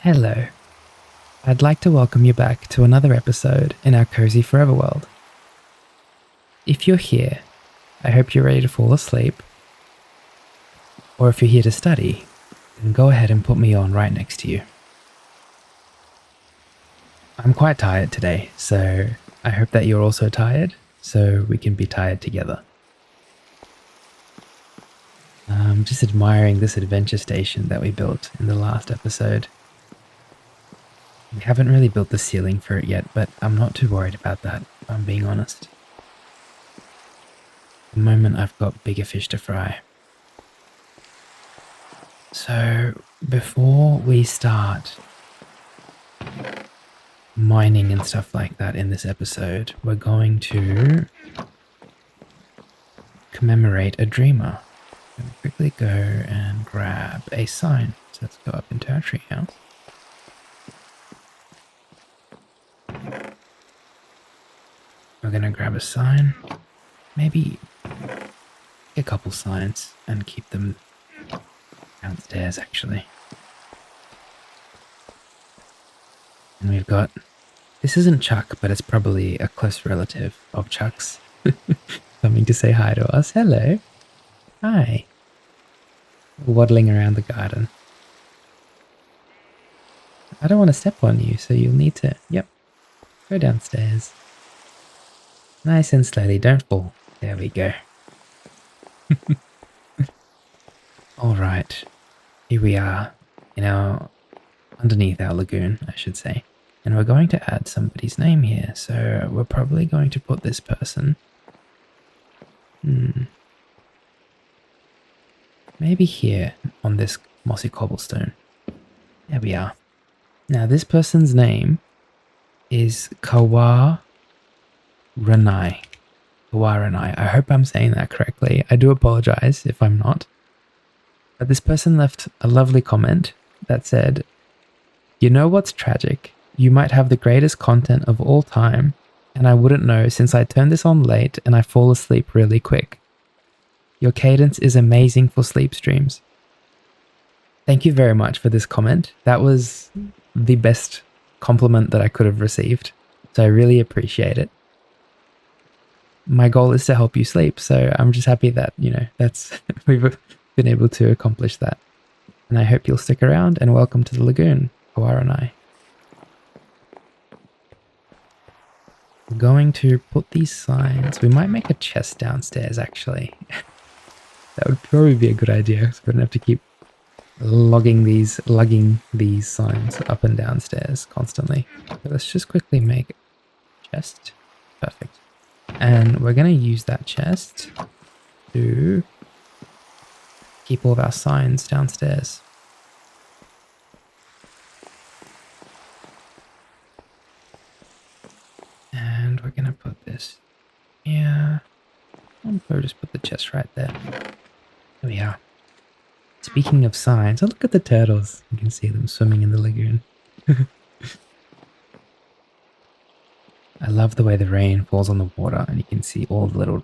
Hello. I'd like to welcome you back to another episode in our Cozy Forever world. If you're here, I hope you're ready to fall asleep. Or if you're here to study, then go ahead and put me on right next to you. I'm quite tired today, so I hope that you're also tired, so we can be tired together. I'm just admiring this adventure station that we built in the last episode. We haven't really built the ceiling for it yet, but I'm not too worried about that, if I'm being honest. At the moment, I've got bigger fish to fry. So, before we start mining and stuff like that in this episode, we're going to commemorate a dreamer. I'm going to quickly go and grab a sign. So let's go up into our treehouse. We're going to grab a sign, maybe a couple signs and keep them downstairs actually. And we've got, this isn't Chuck, but it's probably a close relative of Chuck's coming to say hi to us. Hello. Hi. Waddling around the garden. I don't want to step on you, so you'll need to, go downstairs. Nice and slowly, don't fall. There we go. Alright, here we are underneath our lagoon, I should say. And we're going to add somebody's name here, so we're probably going to put this person. Maybe here on this mossy cobblestone. There we are. Now this person's name is Kawaranai. I hope I'm saying that correctly. I do apologize if I'm not. But this person left a lovely comment that said, "You know what's tragic? You might have the greatest content of all time, and I wouldn't know since I turned this on late and I fall asleep really quick. Your cadence is amazing for sleep streams." Thank you very much for this comment. That was the best compliment that I could have received, so I really appreciate it. My goal is to help you sleep, so I'm just happy that, that's we've been able to accomplish that. And I hope you'll stick around, and welcome to the lagoon, Kawaranai. We're going to put these signs, we might make a chest downstairs actually. That would probably be a good idea, so we don't have to keep lugging these signs up and downstairs constantly. So let's just quickly make a chest. Perfect. And we're going to use that chest to keep all of our signs downstairs. And we're going to put this here. I'll probably just put the chest right there. There we are. Speaking of signs, oh, look at the turtles. You can see them swimming in the lagoon. I love the way the rain falls on the water and you can see all the little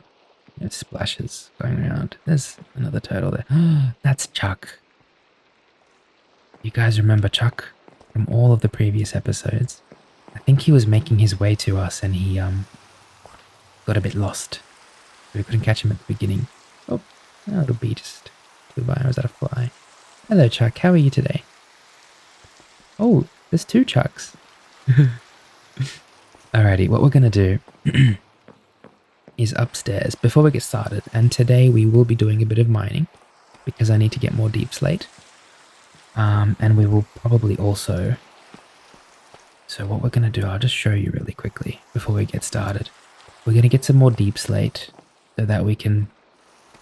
splashes going around. There's another turtle there. That's Chuck. You guys remember Chuck from all of the previous episodes? I think he was making his way to us and he got a bit lost. We couldn't catch him at the beginning. Oh, little bee just flew by. Or was that a fly? Hello Chuck, how are you today? Oh, there's two Chucks. Alrighty, what we're going to do is upstairs before we get started, and today we will be doing a bit of mining because I need to get more deep slate. And we will probably also... So what we're going to do, I'll just show you really quickly before we get started. We're going to get some more deep slate so that we can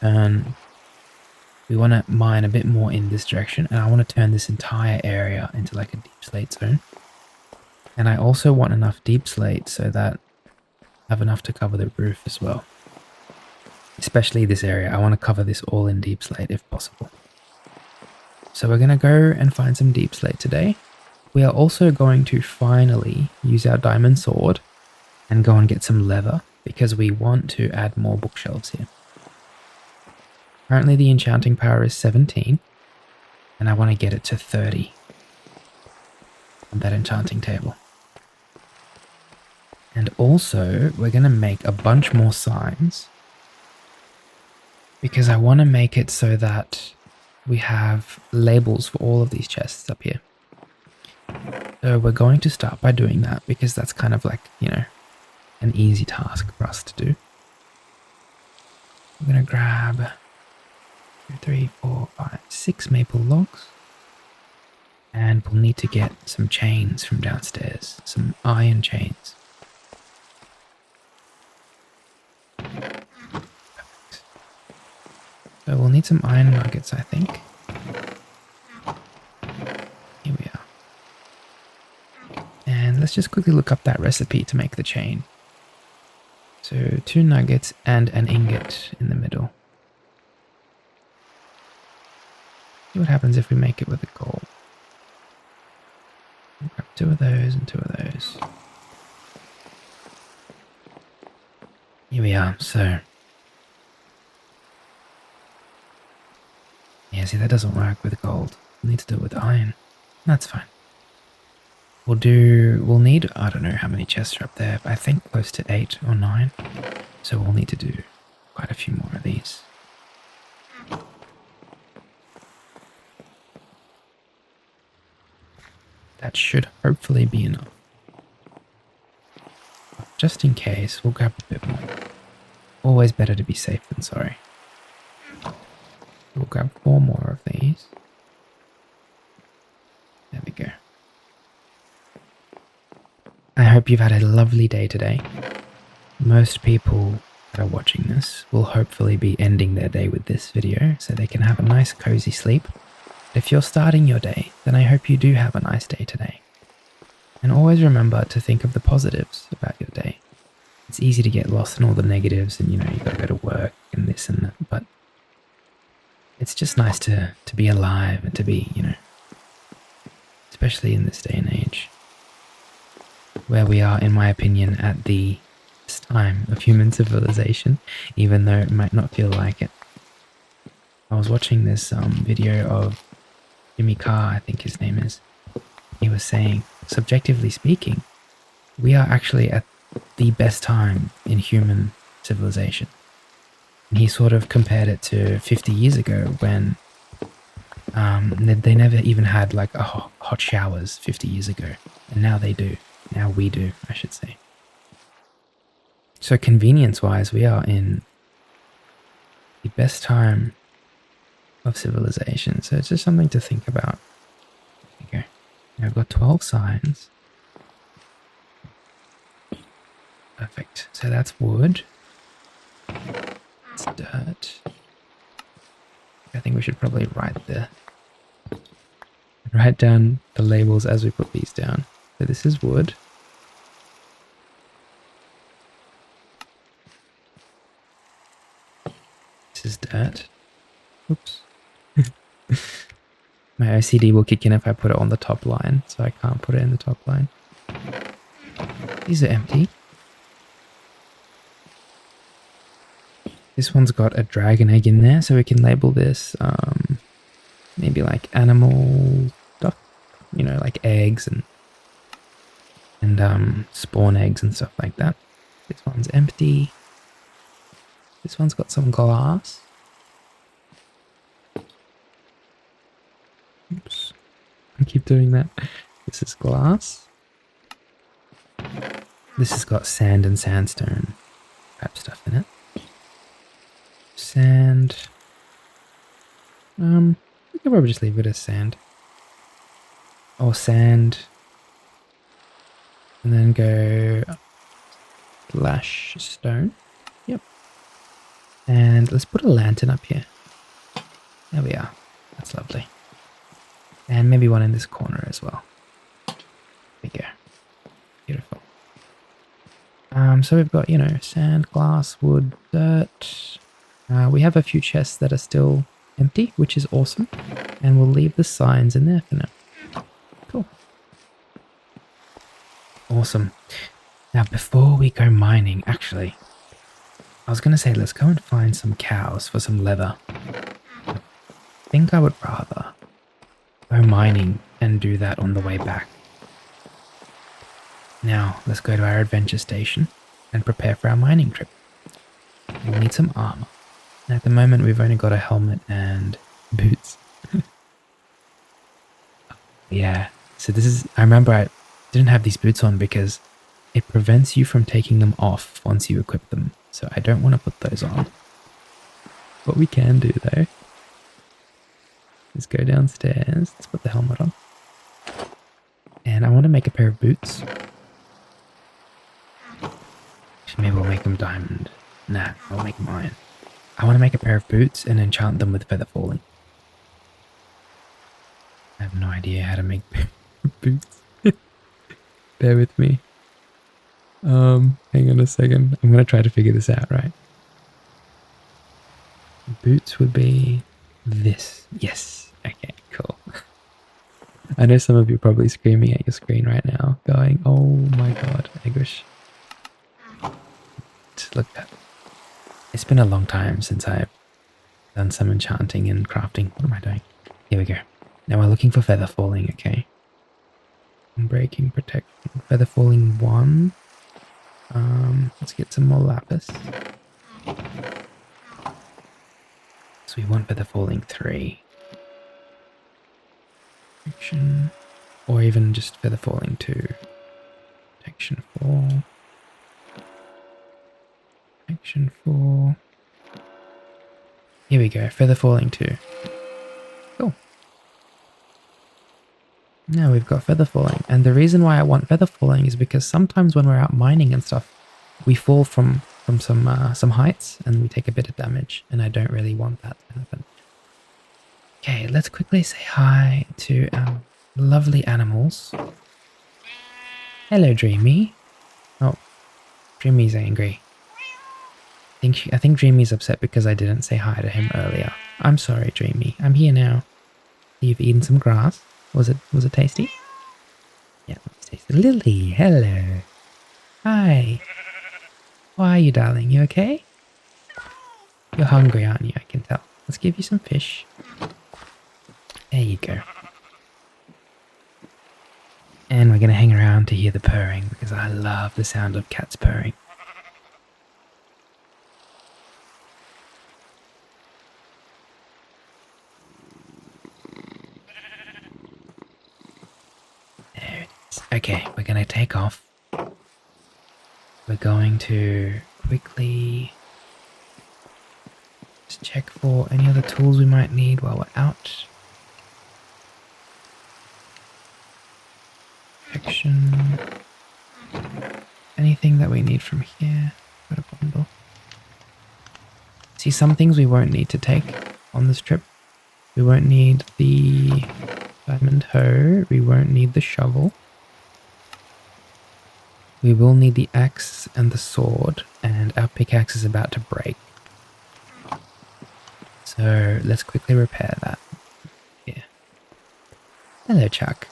turn... We want to mine a bit more in this direction, and I want to turn this entire area into like a deep slate zone. And I also want enough deep slate so that I have enough to cover the roof as well. Especially this area. I want to cover this all in deep slate if possible. So we're going to go and find some deep slate today. We are also going to finally use our diamond sword and go and get some leather because we want to add more bookshelves here. Currently the enchanting power is 17 and I want to get it to 30. on that enchanting table. And also, we're going to make a bunch more signs because I want to make it so that we have labels for all of these chests up here. So we're going to start by doing that because that's kind of like, you know, an easy task for us to do. I'm going to grab 2, 3, 4, 5, 6 maple logs. And we'll need to get some chains from downstairs, some iron chains. Perfect. So we'll need some iron nuggets, I think. Here we are. And let's just quickly look up that recipe to make the chain. So 2 nuggets and an ingot in the middle. See what happens if we make it with a gold. Grab 2 of those and 2 of those. Here we are, so. Yeah, see, that doesn't work with gold. We'll need to do it with iron. That's fine. We'll need, I don't know how many chests are up there, but I think close to 8 or 9. So we'll need to do quite a few more of these. That should hopefully be enough. Just in case, we'll grab a bit more. Always better to be safe than sorry. We'll grab 4 more of these. There we go. I hope you've had a lovely day today. Most people that are watching this will hopefully be ending their day with this video so they can have a nice cozy sleep. If you're starting your day, then I hope you do have a nice day today. And always remember to think of the positives about your day. It's easy to get lost in all the negatives and, you know, you gotta go to work and this and that, but it's just nice to be alive and to be, you know, especially in this day and age, where we are, in my opinion, at the time of human civilization, even though it might not feel like it. I was watching this video of Jimmy Carr, I think his name is. He was saying, subjectively speaking, we are actually at the best time in human civilization. And he sort of compared it to 50 years ago when they never even had like hot showers 50 years ago. And now they do. Now we do, I should say. So convenience-wise, we are in the best time of civilization. So it's just something to think about. There we go. Now I've got 12 signs. Perfect. So that's wood. It's dirt. I think we should probably write down the labels as we put these down. So this is wood. This is dirt. Oops. My OCD will kick in if I put it on the top line, so I can't put it in the top line. These are empty. This one's got a dragon egg in there, so we can label this maybe like animal stuff, you know, like eggs and spawn eggs and stuff like that. This one's empty. This one's got some glass. Oops, I keep doing that. This is glass. This has got sand and sandstone type stuff in it. Sand. We can probably just leave it as sand. Or sand. And then go slash stone. Yep. And let's put a lantern up here. There we are. That's lovely. And maybe one in this corner as well. There we go. Beautiful. So we've got, you know, sand, glass, wood, dirt. We have a few chests that are still empty, which is awesome. And we'll leave the signs in there for now. Cool. Awesome. Now, before we go mining, actually, I was going to say, let's go and find some cows for some leather. I think I would rather go mining and do that on the way back. Now, let's go to our adventure station and prepare for our mining trip. We'll need some armor. And at the moment, we've only got a helmet and boots. Yeah, so this is... I remember I didn't have these boots on because it prevents you from taking them off once you equip them. So I don't want to put those on. What we can do, though, is go downstairs. Let's put the helmet on. And I want to make a pair of boots. Maybe we'll make them diamond. Nah, I'll make them iron. I want to make a pair of boots and enchant them with feather falling. I have no idea how to make boots. Bear with me. Hang on a second. I'm going to try to figure this out, right? Boots would be this. Yes. Okay, cool. I know some of you are probably screaming at your screen right now, going, oh my god, Egush. Look at that. It's been a long time since I've done some enchanting and crafting. What am I doing? Here we go. Now we're looking for feather falling, okay. Breaking, protection, feather falling 1. Let's get some more lapis. So we want feather falling 3. Protection, or even just feather falling 2. Protection 4. Protection 4. Here we go, feather falling 2. Cool. Now we've got feather falling, and the reason why I want feather falling is because sometimes when we're out mining and stuff, we fall from some heights and we take a bit of damage, and I don't really want that to happen. Okay, let's quickly say hi to our lovely animals. Hello, Dreamy. Oh, Dreamy's angry. I think Dreamy's upset because I didn't say hi to him earlier. I'm sorry, Dreamy. I'm here now. You've eaten some grass. Was it tasty? Yeah, it was tasty. Lily, hello. Hi. How are you, darling? You okay? You're hungry, aren't you? I can tell. Let's give you some fish. There you go. And we're going to hang around to hear the purring because I love the sound of cats purring. There it is. Okay, we're going to take off. We're going to quickly just check for any other tools we might need while we're out. Protection. Anything that we need from here. Got a bundle. See, some things we won't need to take on this trip. We won't need the diamond hoe. We won't need the shovel. We will need the axe and the sword, and our pickaxe is about to break. So let's quickly repair that. Here. Hello, Chuck.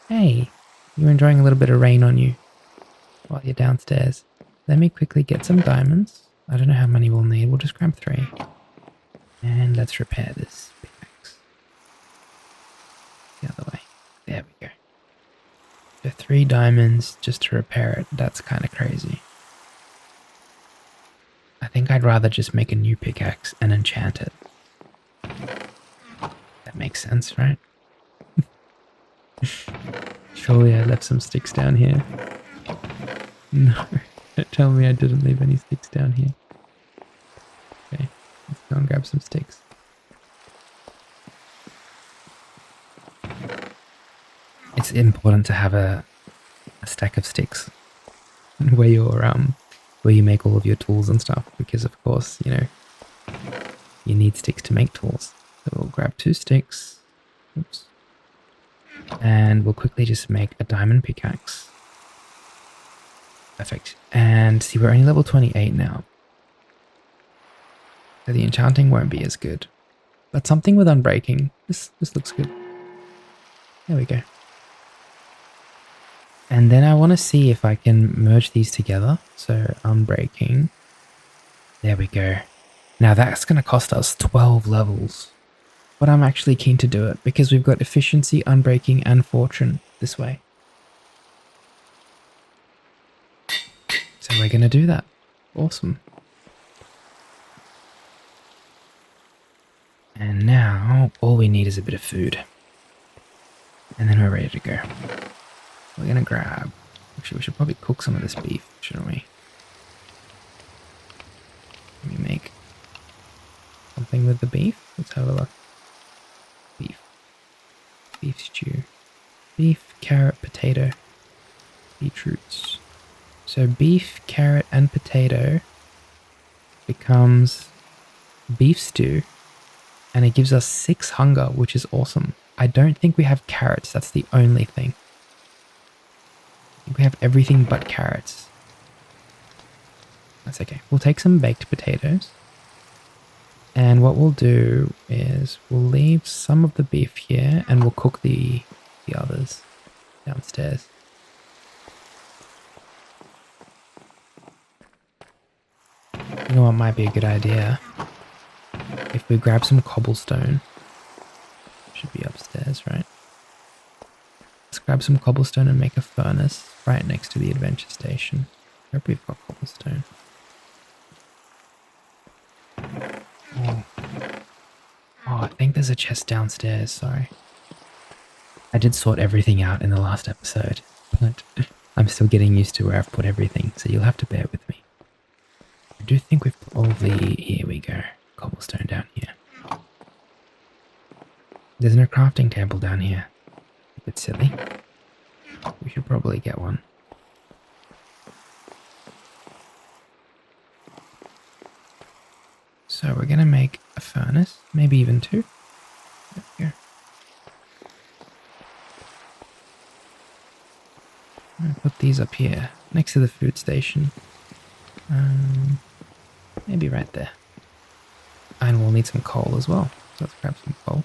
Hey, you're enjoying a little bit of rain on you while you're downstairs. Let me quickly get some diamonds. I don't know how many we'll need. We'll just grab 3. And let's repair this pickaxe. The other way. There we go. So 3 diamonds just to repair it. That's kind of crazy. I think I'd rather just make a new pickaxe and enchant it. That makes sense, right? Surely I left some sticks down here. No, don't tell me I didn't leave any sticks down here. Okay, let's go and grab some sticks. It's important to have a stack of sticks where you make all of your tools and stuff, because of course, you know, you need sticks to make tools. So we'll grab 2 sticks. Oops. And we'll quickly just make a diamond pickaxe. Perfect. And see, we're only level 28 now. So the enchanting won't be as good. But something with unbreaking. This looks good. There we go. And then I want to see if I can merge these together. So unbreaking. There we go. Now that's going to cost us 12 levels. But I'm actually keen to do it because we've got efficiency, unbreaking, and fortune this way. we're going to do that. Awesome. And now all we need is a bit of food. And then we're ready to go. We're going to grab... Actually, we should probably cook some of this beef, shouldn't we? Let me make something with the beef. Let's have a look. Beef. Beef stew. Beef, carrot, potato, beetroots. So beef, carrot, and potato becomes beef stew. And it gives us 6 hunger, which is awesome. I don't think we have carrots. That's the only thing. I think we have everything but carrots. That's okay. We'll take some baked potatoes. And what we'll do is we'll leave some of the beef here and we'll cook the others downstairs. You know what might be a good idea? If we grab some cobblestone. Should be upstairs, right? Let's grab some cobblestone and make a furnace right next to the adventure station. I hope we've got cobblestone. Oh, I think there's a chest downstairs, sorry. I did sort everything out in the last episode, but I'm still getting used to where I've put everything, so you'll have to bear with me. I do think we've put all the... Here we go. Cobblestone down here. There's no crafting table down here. A bit silly. We should probably get one. So we're going to make a furnace, maybe even 2. There we go. I'm going to put these up here, next to the food station. Maybe right there. And we'll need some coal as well. So let's grab some coal.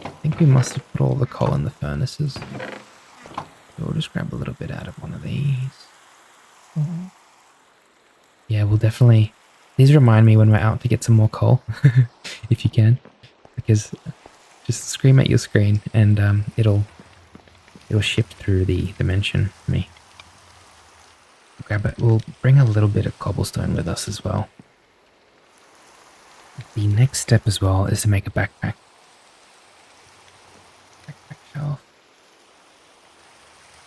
I think we must have put all the coal in the furnaces. So we'll just grab a little bit out of one of these. Oh. Yeah, we'll definitely... These remind me when we're out to get some more coal, if you can. Because just scream at your screen and it'll shift through the dimension for me. Grab it. We'll bring a little bit of cobblestone with us as well. The next step as well is to make a backpack. Backpack shelf.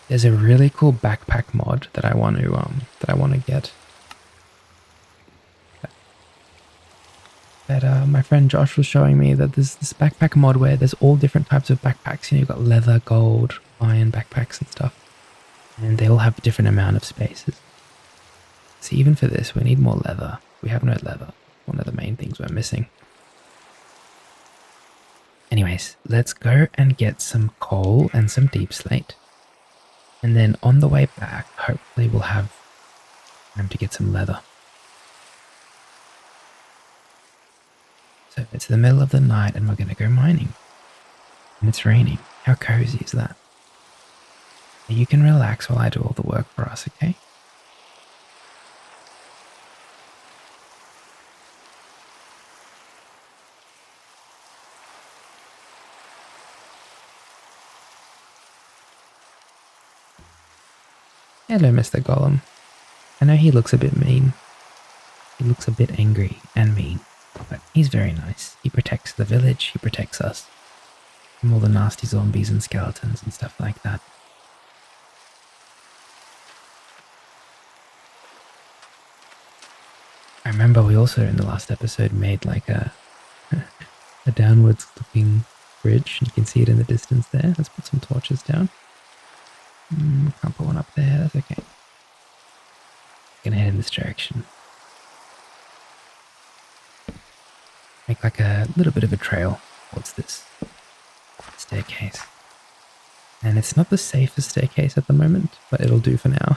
There's a really cool backpack mod that I want to get. That my friend Josh was showing me that there's this backpack mod where there's all different types of backpacks. You know, you've got leather, gold, iron backpacks and stuff. And they all have a different amount of spaces. So even for this, we need more leather. We have no leather. One of the main things we're missing. Anyways, let's go and get some coal and some deep slate. And then on the way back, hopefully we'll have time to get some leather. So it's the middle of the night and we're going to go mining. And it's raining. How cozy is that? You can relax while I do all the work for us, okay? Hello, Mr. Golem. I know he looks a bit mean. He looks a bit angry and mean, but he's very nice. He protects the village, he protects us from all the nasty zombies and skeletons and stuff like that. I remember we also in the last episode made like a downwards looking bridge. You can see it in the distance there. Let's put some torches down. Can't put one up there, that's okay. Gonna head in this direction. Make like a little bit of a trail towards this staircase. And it's not the safest staircase at the moment, but it'll do for now.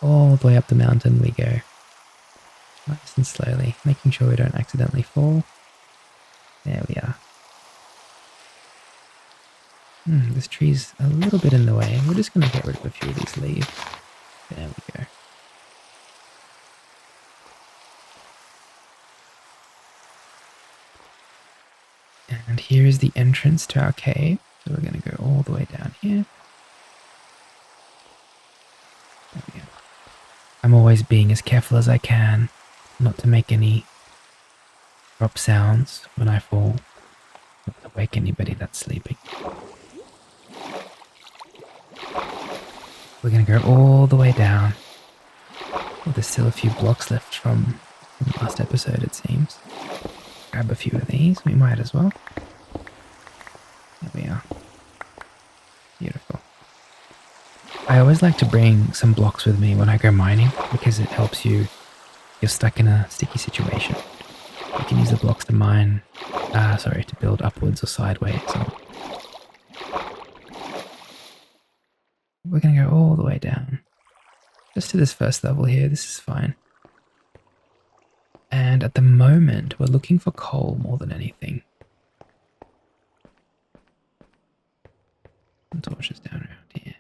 All the way up the mountain we go. Nice and slowly, making sure we don't accidentally fall. There we are. This tree's a little bit in the way. We're just going to get rid of a few of these leaves. There we go. And here is the entrance to our cave. So we're going to go all the way down here. There we go. I'm always being as careful as I can not to make any drop sounds when I fall, not to wake anybody that's sleeping. We're going to go all the way down. Oh, there's still a few blocks left from last episode, it seems. Grab a few of these, we might as well. There we are. Beautiful. I always like to bring some blocks with me when I go mining because it helps you if you're stuck in a sticky situation. You can use the blocks to mine, to build upwards or sideways. So we're going to go all the way down. Just to this first level here, this is fine. And at the moment, we're looking for coal more than anything. Some torches down around here.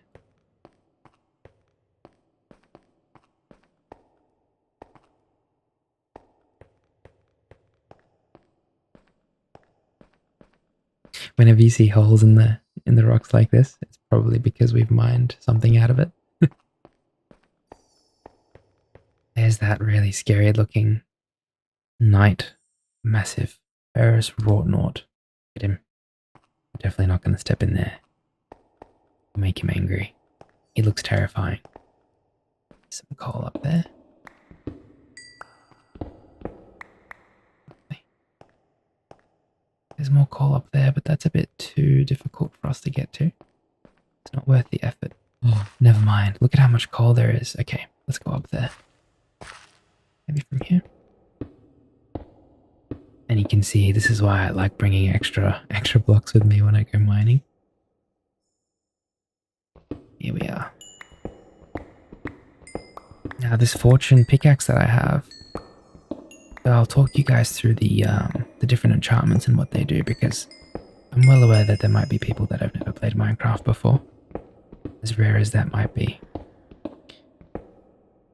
Whenever you see holes in the rocks like this, it's probably because we've mined something out of it. There's that really scary looking knight, massive Ferris Wrought. Get him. I'm definitely not going to step in there. Make him angry. He looks terrifying. Some coal up there. There's more coal up there, but that's a bit too difficult for us to get to. It's not worth the effort. Oh, never mind. Look at how much coal there is. Okay, let's go up there. Maybe from here. And you can see this is why I like bringing extra blocks with me when I go mining. Here we are. Now this fortune pickaxe that I have, I'll talk you guys through the different enchantments and what they do, because I'm well aware that there might be people that have never played Minecraft before, as rare as that might be.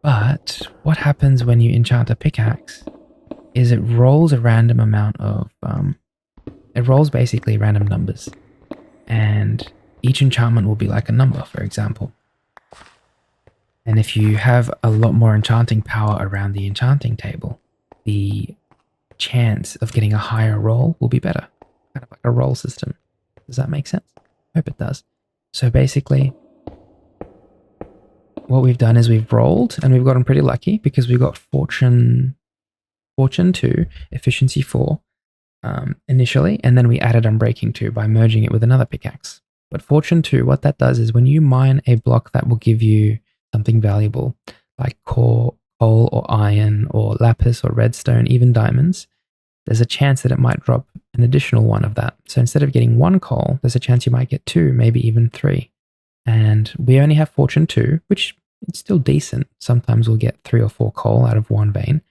But what happens when you enchant a pickaxe is it rolls a random amount of, it rolls basically random numbers, and each enchantment will be like a number, for example. And if you have a lot more enchanting power around the enchanting table, the chance of getting a higher roll will be better. Kind of like a roll system. Does that make sense? I hope it does. So basically, what we've done is we've rolled and we've gotten pretty lucky because we got Fortune 2, Efficiency 4 initially, and then we added Unbreaking 2 by merging it with another pickaxe. But Fortune 2, what that does is when you mine a block that will give you something valuable, like coal or iron or lapis or redstone, even diamonds, there's a chance that it might drop an additional one of that. So instead of getting 1 coal, there's a chance you might get 2, maybe even 3. And we only have Fortune 2, which is still decent. Sometimes we'll get 3 or 4 coal out of one vein.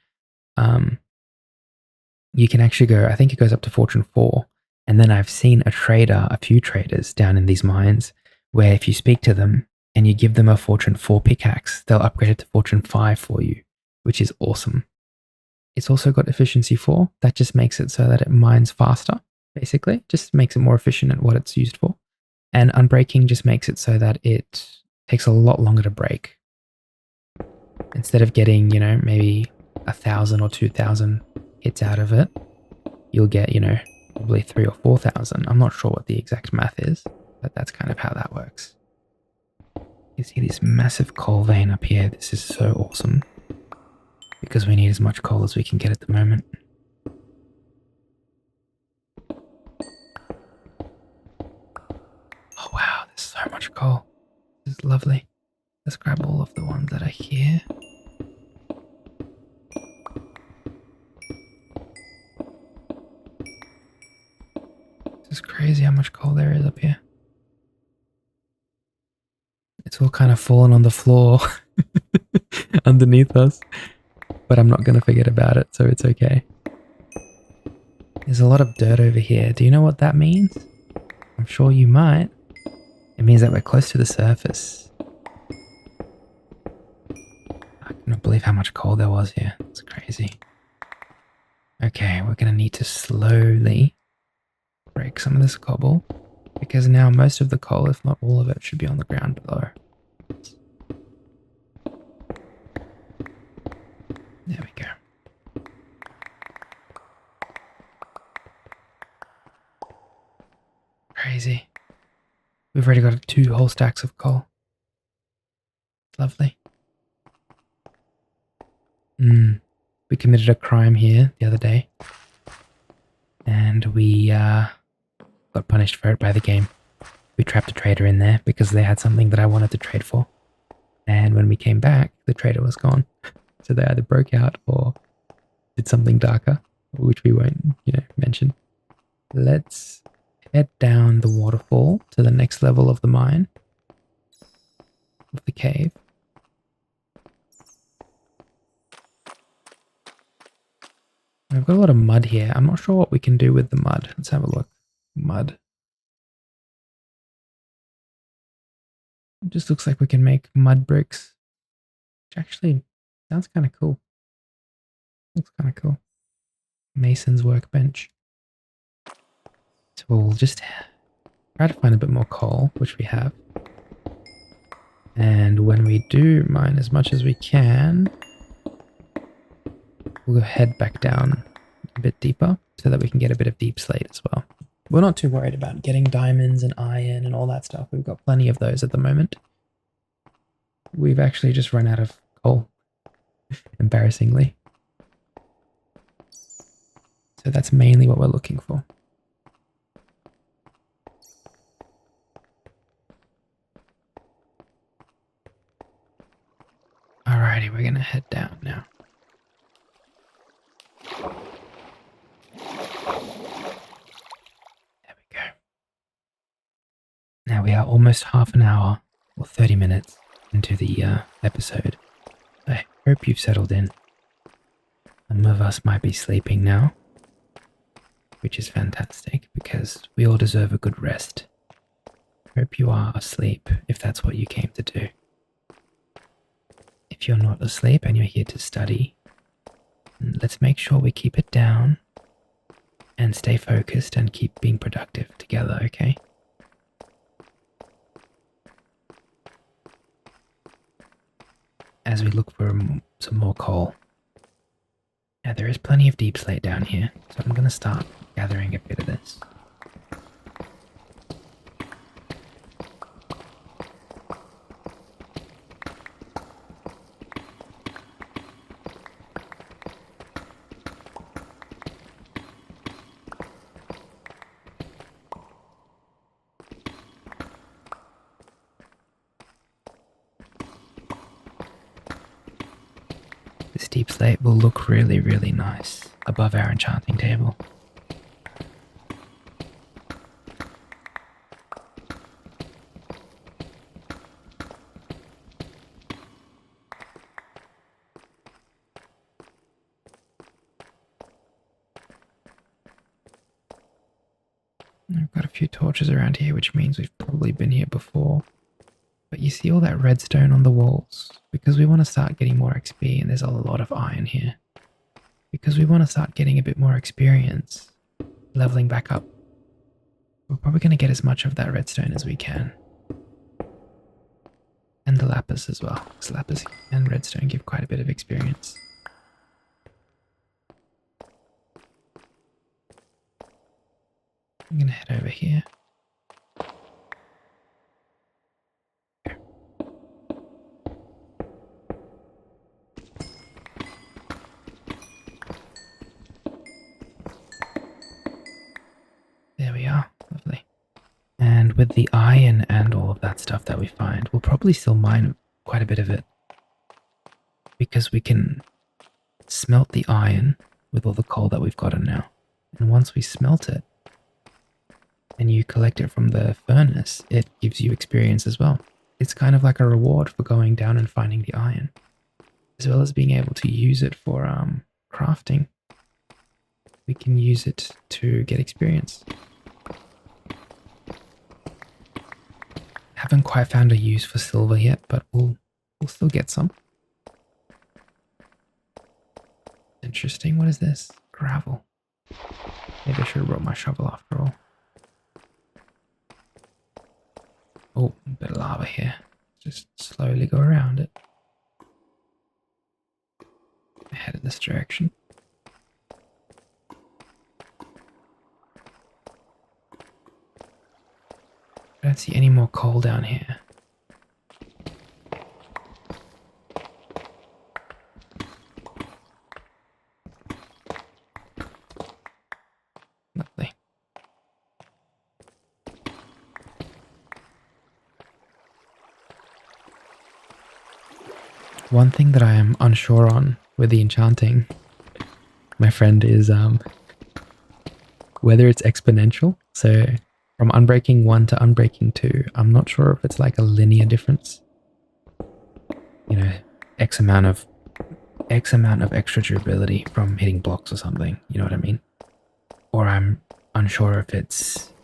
You can actually go, I think it goes up to Fortune 4. And then I've seen a few traders down in these mines, where if you speak to them and you give them a Fortune 4 pickaxe, they'll upgrade it to Fortune 5 for you, which is awesome. It's also got Efficiency 4. That just makes it so that it mines faster, basically. Just makes it more efficient at what it's used for. And Unbreaking just makes it so that it takes a lot longer to break. Instead of getting, maybe 1,000 or 2,000 hits out of it, you'll get, probably 3,000 or 4,000. I'm not sure what the exact math is, but that's kind of how that works. You see this massive coal vein up here. This is so awesome because we need as much coal as we can get at the moment. Oh wow, there's so much coal. This is lovely. Let's grab all of the ones that are here. This is crazy how much coal there is up here. It's all kind of fallen on the floor underneath us, but I'm not going to forget about it, so it's okay. There's a lot of dirt over here. Do you know what that means? I'm sure you might. It means that we're close to the surface. can't believe how much coal there was here. It's crazy. Okay, we're going to need to slowly break some of this cobble, because now most of the coal, if not all of it, should be on the ground below. There we go. Crazy. We've already got 2 whole stacks of coal. Lovely. We committed a crime here the other day, and we got punished for it by the game. We trapped a trader in there because they had something that I wanted to trade for. And when we came back, the trader was gone. So they either broke out or did something darker, which we won't, mention. Let's head down the waterfall to the next level of the mine, of the cave. I've got a lot of mud here. I'm not sure what we can do with the mud. Let's have a look. Mud. It just looks like we can make mud bricks, which actually sounds kind of cool. Looks kind of cool. Mason's workbench. So we'll just try to find a bit more coal, which we have. And when we do mine as much as we can, we'll head back down a bit deeper so that we can get a bit of deep slate as well. We're not too worried about getting diamonds and iron and all that stuff. We've got plenty of those at the moment. We've actually just run out of coal, embarrassingly. So that's mainly what we're looking for. Alrighty, we're gonna head down now. There we go. Now we are almost half an hour or 30 minutes into the episode. I hope you've settled in. Some of us might be sleeping now, which is fantastic because we all deserve a good rest. Hope you are asleep if that's what you came to do. If you're not asleep and you're here to study, let's make sure we keep it down and stay focused and keep being productive together, okay? As we look for some more coal. Now there is plenty of deep slate down here, so I'm going to start gathering a bit of this. This deep slate will look really, really nice above our enchanting table. I've got a few torches around here, which means we've probably been here before. But you see all that redstone on the walls? Because we want to start getting more XP, and there's a lot of iron here. Because we want to start getting a bit more experience, leveling back up. We're probably going to get as much of that redstone as we can. And the lapis as well, because lapis and redstone give quite a bit of experience. I'm going to head over here. There we are, lovely. And with the iron and all of that stuff that we find, we'll probably still mine quite a bit of it. Because we can smelt the iron with all the coal that we've gotten now. And once we smelt it, and you collect it from the furnace, it gives you experience as well. It's kind of like a reward for going down and finding the iron, as well as being able to use it for crafting. We can use it to get experience. Haven't quite found a use for silver yet, but we'll still get some. interesting. What is this? Gravel. Maybe I should have brought my shovel after all. Oh, a bit of lava here. Just slowly go around it. Head in this direction. I don't see any more coal down here. Lovely. One thing that I am unsure on with the enchanting, my friend, is whether it's exponential. So from unbreaking 1 to unbreaking 2, I'm not sure if it's like a linear difference. You know, X amount of extra durability from hitting blocks or something, you know what I mean? Or I'm unsure if it's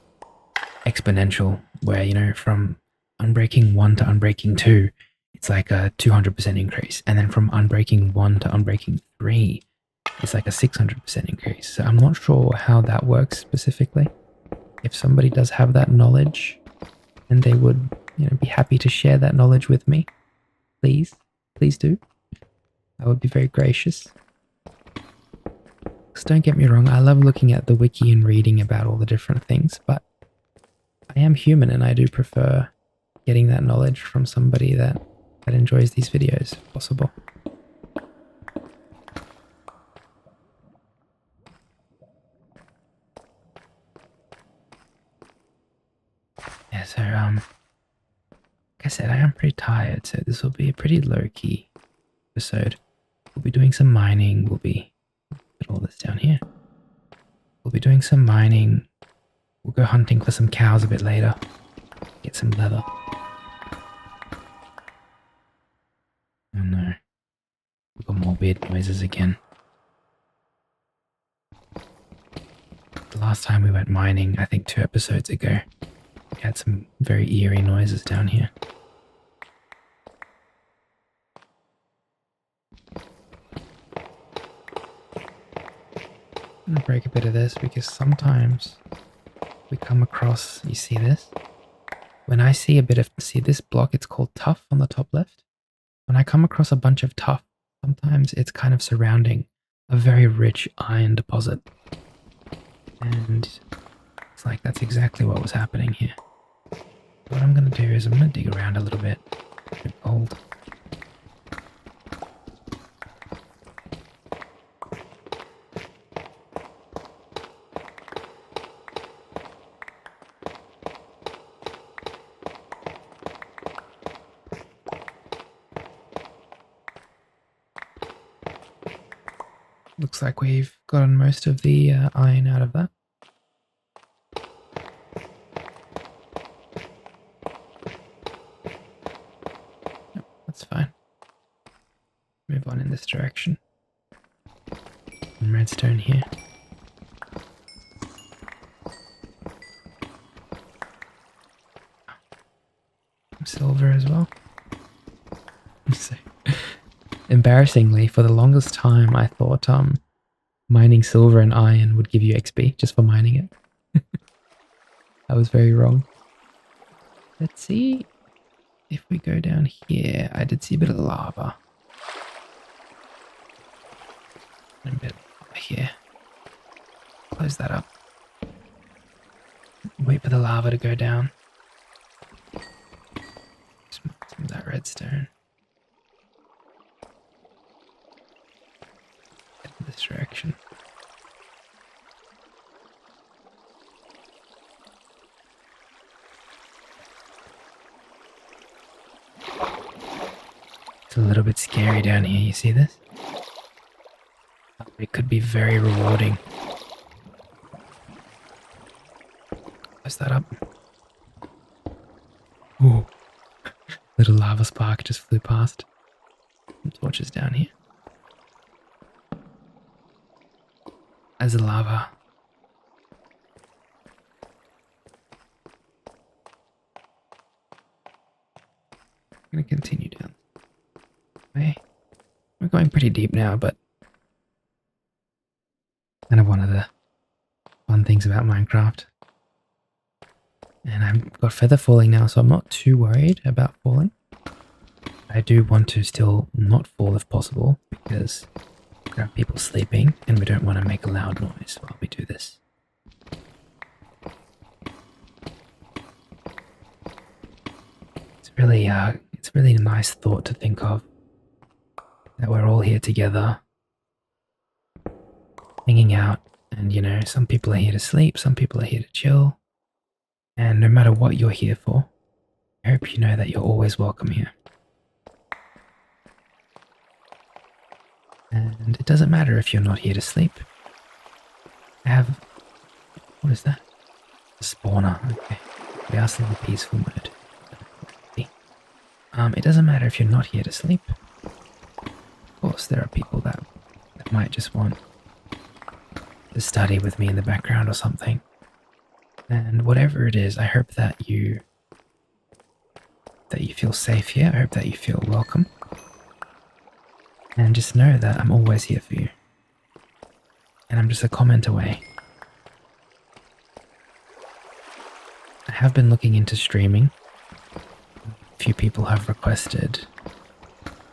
exponential, where, you know, from unbreaking 1 to unbreaking 2, it's like a 200% increase. And then from unbreaking 1 to unbreaking 3, it's like a 600% increase. So I'm not sure how that works specifically. If somebody does have that knowledge and they would, you know, be happy to share that knowledge with me, please do. I would be very gracious. Because don't get me wrong, I love looking at the wiki and reading about all the different things, but I am human and I do prefer getting that knowledge from somebody that enjoys these videos, if possible. Yeah, so, like I said, I am pretty tired, so this will be a pretty low-key episode. We'll be doing some mining, we'll be... Put all this down here. We'll be doing some mining. We'll go hunting for some cows a bit later. Get some leather. Oh no. We've got more weird noises again. The last time we went mining, I think 2 episodes ago, we had some very eerie noises down here. I'm gonna break a bit of this because sometimes we come across, you see this? When I see a bit of, see this block, it's called tuff on the top left. When I come across a bunch of tuff, sometimes it's kind of surrounding a very rich iron deposit. And it's like that's exactly what was happening here. What I'm going to do is I'm going to dig around a little bit. Gold. Looks like we've gotten most of the iron out of that. Yep, that's fine. Move on in this direction. Some redstone here. Some silver as well. So, embarrassingly, for the longest time, I thought mining silver and iron would give you XP just for mining it. I was very wrong. Let's see if we go down here. I did see a bit of lava. And a bit over here. Close that up. Wait for the lava to go down. Some of that redstone. Head in this direction. It's a little bit scary down here, you see this? It could be very rewarding. Close that up. Ooh. Little lava spark just flew past. Some torches down here. As the lava. I'm going to continue down. Okay. We're going pretty deep now, but kind of one of the fun things about Minecraft. And I've got feather falling now, so I'm not too worried about falling. I do want to still not fall if possible, because there are people sleeping and we don't want to make a loud noise while we do this. It's really a nice thought to think of, that we're all here together, hanging out, and you know, some people are here to sleep, some people are here to chill, and no matter what you're here for, I hope you know that you're always welcome here. And it doesn't matter if you're not here to sleep. I have... what is that? A spawner, okay. We are still in peaceful mode. It doesn't matter if you're not here to sleep. Of course, there are people that might just want to study with me in the background or something. And whatever it is, I hope that you feel safe here. I hope that you feel welcome. And just know that I'm always here for you. And I'm just a comment away. I have been looking into streaming. A few people have requested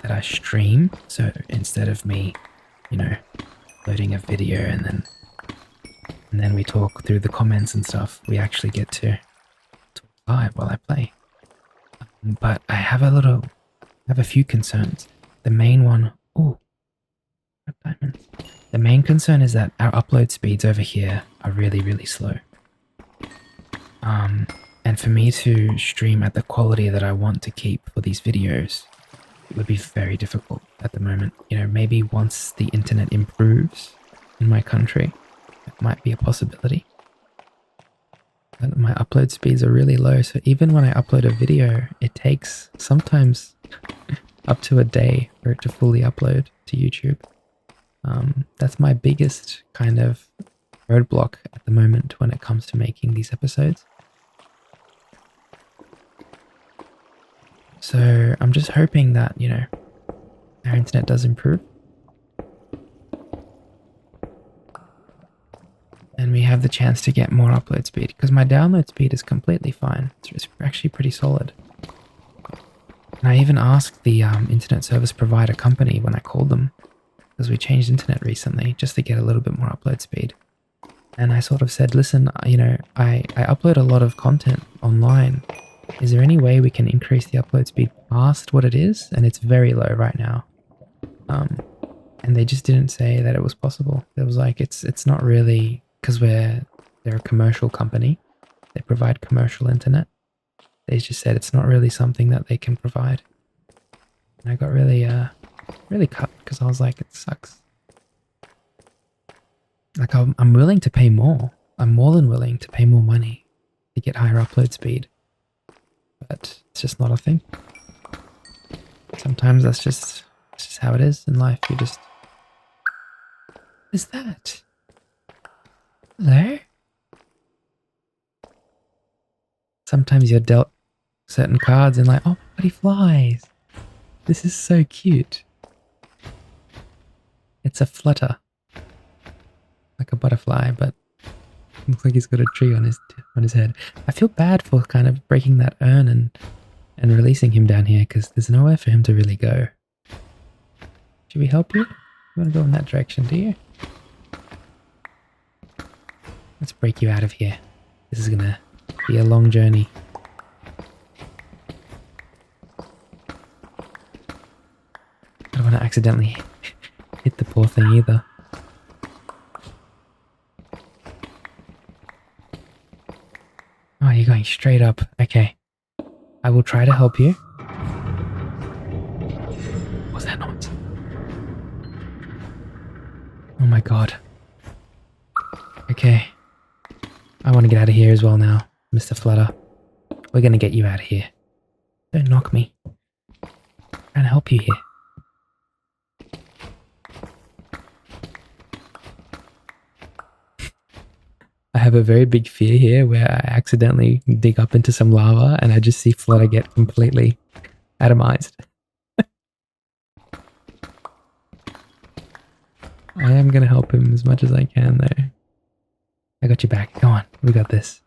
that I stream, so instead of me, you know, loading a video and then we talk through the comments and stuff, we actually get to talk live while I play. But I have a few concerns. The main one, diamonds. The main concern is that our upload speeds over here are really, really slow. And for me to stream at the quality that I want to keep for these videos, it would be very difficult at the moment. You know, maybe once the internet improves in my country, it might be a possibility. But my upload speeds are really low, so even when I upload a video, it takes sometimes up to a day for it to fully upload to YouTube. That's my biggest kind of roadblock at the moment when it comes to making these episodes. So I'm just hoping that, you know, our internet does improve. And we have the chance to get more upload speed, because my download speed is completely fine. It's actually pretty solid. And I even asked the internet service provider company when I called them, because we changed internet recently, just to get a little bit more upload speed. And I sort of said, listen, you know, I upload a lot of content online. Is there any way we can increase the upload speed past what it is? And it's very low right now. And they just didn't say that it was possible. It was like, it's not really, because they're a commercial company. They provide commercial internet. They just said it's not really something that they can provide. And I got really cut, because I was like, it sucks. Like, I'm willing to pay more. I'm more than willing to pay more money to get higher upload speed. But it's just not a thing. Sometimes it's just how it is in life. You just... What is that? Hello? Sometimes you're dealt certain cards and like, oh, but he flies. This is so cute. It's a flutter. Like a butterfly, but looks like he's got a tree on his head. I feel bad for kind of breaking that urn and releasing him down here, because there's nowhere for him to really go. Should we help you? You want to go in that direction, do you? Let's break you out of here. This is gonna be a long journey. I don't want to accidentally hit the poor thing either. Oh, you're going straight up. Okay. I will try to help you. What was that noise? Oh my god. Okay. I want to get out of here as well now, Mr. Flutter. We're going to get you out of here. Don't knock me. I'm trying to help you here. I have a very big fear here where I accidentally dig up into some lava and I just see Flutter get completely atomized. I am going to help him as much as I can, though. I got you back. Go on. We got this.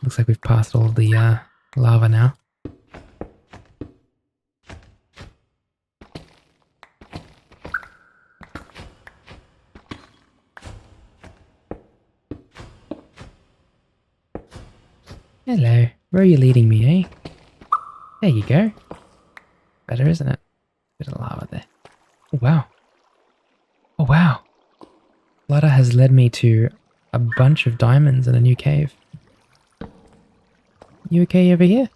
Looks like we've passed all the lava now. Hello. Where are you leading me, eh? There you go. Better, isn't it? Bit of lava there. Oh, wow. Oh, wow. Flutter has led me to a bunch of diamonds in a new cave. You okay over here?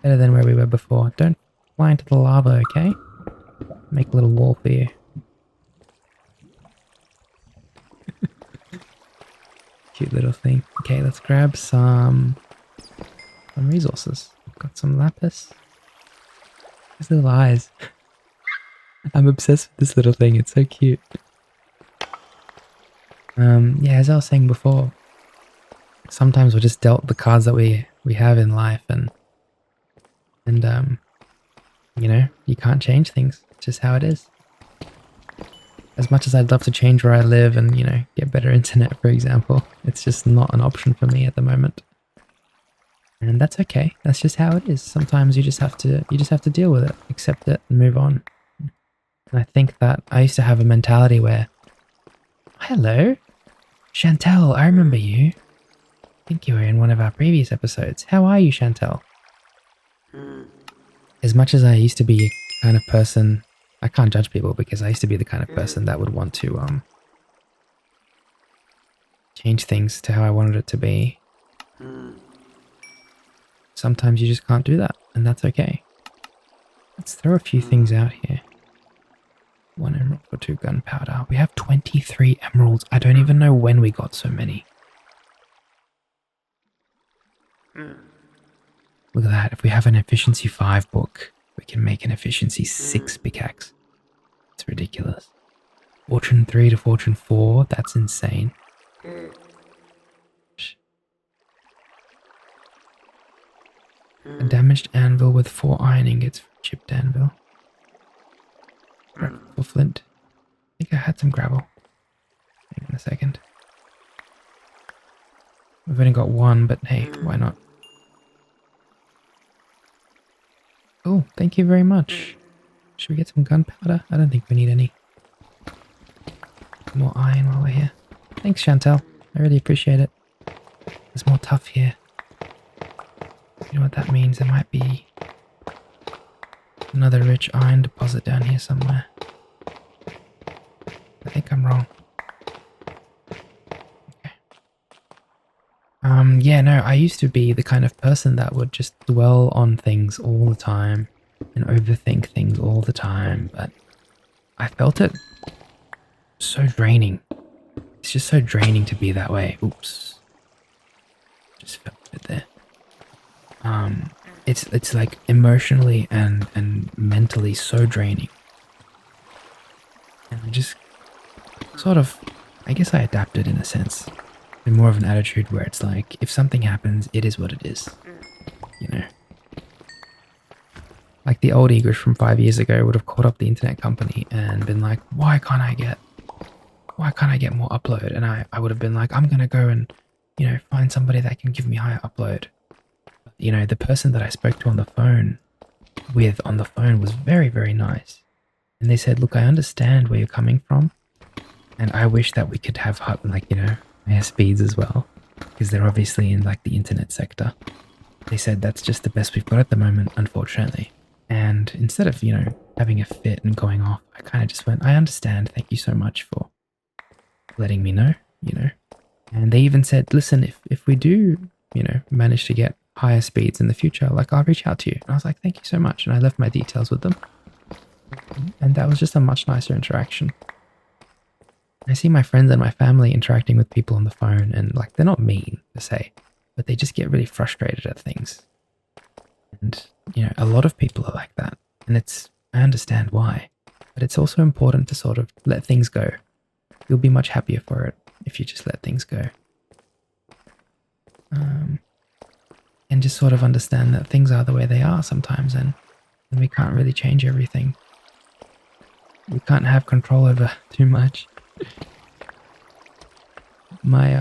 Better than where we were before. Don't fly into the lava, okay? Make a little wall for you. Cute little thing. Okay, let's grab some resources. Got some lapis. His little eyes. I'm obsessed with this little thing. It's so cute. Yeah, as I was saying before, sometimes we're just dealt the cards that we have in life, and you know, you can't change things. It's just how it is. As much as I'd love to change where I live and, you know, get better internet, for example, it's just not an option for me at the moment. And that's okay. That's just how it is. Sometimes you just have to deal with it, accept it, and move on. And I think that I used to have a mentality where, hello, Chantel, I remember you. I think you were in one of our previous episodes. How are you, Chantel? As much as I used to be the kind of person, I can't judge people because I used to be the kind of person that would want to change things to how I wanted it to be. Sometimes you just can't do that, and that's okay. Let's throw a few things out here. 1 emerald for 2 gunpowder. We have 23 emeralds. I don't even know when we got so many. Look at that. If we have an efficiency 5 book, we can make an efficiency 6 pickaxe. It's ridiculous. Fortune 3 to fortune 4. That's insane. A damaged anvil with 4 iron ingots for chipped anvil. For flint. I think I had some gravel. Hang on a second. We've only got 1, but hey, why not? Oh, thank you very much. Should we get some gunpowder? I don't think we need any. More iron while we're here. Thanks, Chantel. I really appreciate it. There's more tuff here. You know what that means? There might be another rich iron deposit down here somewhere. I think I'm wrong. Okay. Yeah, no, I used to be the kind of person that would just dwell on things all the time and overthink things all the time, but I felt it so draining. It's just so draining to be that way. Oops. Just felt it there. It's like emotionally and mentally so draining. And I just sort of, I guess I adapted in a sense. In more of an attitude where it's like, if something happens, it is what it is. You know? Like the old Egush from 5 years ago would have called up the internet company and been like, why can't I get more upload? And I would have been like, I'm gonna go and, you know, find somebody that can give me higher upload. You know, the person that I spoke to on the phone was very, very nice. And they said, look, I understand where you're coming from. And I wish that we could have, like, you know, higher speeds as well. Because they're obviously in, like, the internet sector. They said that's just the best we've got at the moment, unfortunately. And instead of, you know, having a fit and going off, I kind of just went, I understand. Thank you so much for letting me know, you know. And they even said, listen, if we do, you know, manage to get higher speeds in the future, like, I'll reach out to you. And I was like, thank you so much. And I left my details with them. And that was just a much nicer interaction. I see my friends and my family interacting with people on the phone, and like, they're not mean per se, but they just get really frustrated at things. And, you know, a lot of people are like that. And I understand why, but it's also important to sort of let things go. You'll be much happier for it if you just let things go. And just sort of understand that things are the way they are sometimes, and we can't really change everything. We can't have control over too much. My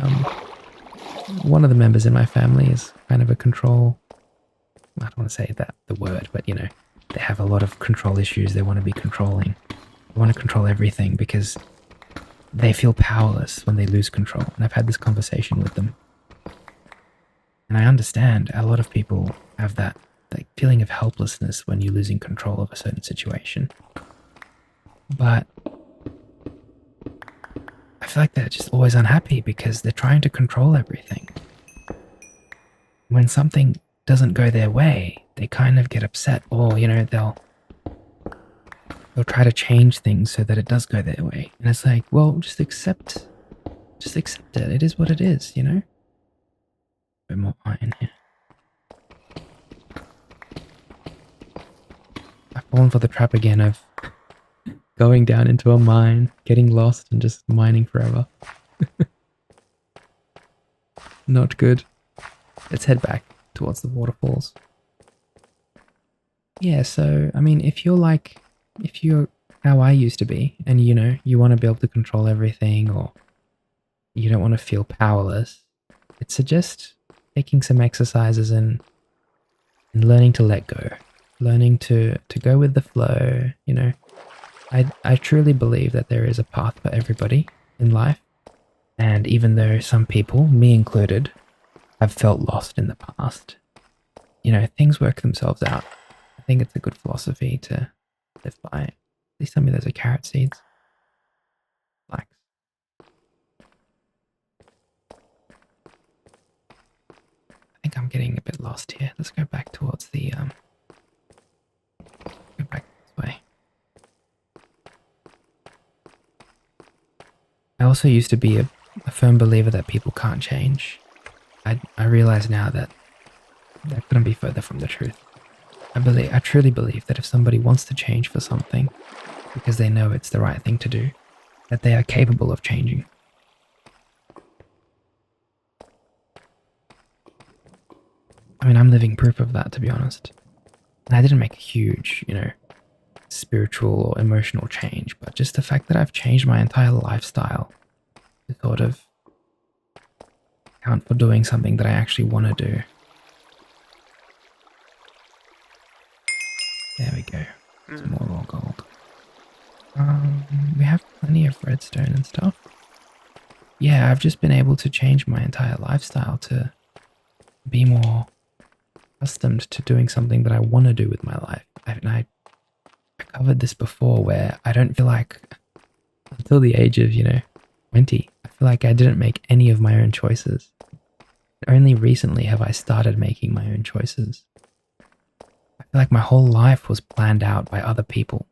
one of the members in my family is kind of a control. I don't want to say that the word, but you know, they have a lot of control issues. They want to be controlling. They want to control everything because they feel powerless when they lose control. And I've had this conversation with them. And I understand a lot of people have that like feeling of helplessness when you're losing control of a certain situation. But I feel like they're just always unhappy because they're trying to control everything. When something doesn't go their way, they kind of get upset, or you know, they'll try to change things so that it does go their way. And it's like, well, just accept it. It is what it is, you know? A bit more iron here. I've fallen for the trap again of going down into a mine, getting lost and just mining forever. Not good. Let's head back towards the waterfalls. Yeah, so, I mean, if you're how I used to be, and you know, you want to be able to control everything, or you don't want to feel powerless, I'd suggest taking some exercises and learning to let go. Learning to go with the flow, you know. I truly believe that there is a path for everybody in life. And even though some people, me included, have felt lost in the past, you know, things work themselves out. I think it's a good philosophy to live by. Please tell me those are carrot seeds. Flax. I think I'm getting a bit lost here. Let's go back towards the go back this way. I also used to be a firm believer that people can't change. I realize now that couldn't be further from the truth. I truly believe that if somebody wants to change for something because they know it's the right thing to do, that they are capable of changing. I mean, I'm living proof of that, to be honest. And I didn't make a huge, you know, spiritual or emotional change, but just the fact that I've changed my entire lifestyle to sort of account for doing something that I actually want to do. There we go. Some more raw gold. We have plenty of redstone and stuff. Yeah, I've just been able to change my entire lifestyle to be more accustomed to doing something that I want to do with my life. I covered this before where I don't feel like until the age of, you know, 20, I feel like I didn't make any of my own choices. Only recently have I started making my own choices. I feel like my whole life was planned out by other people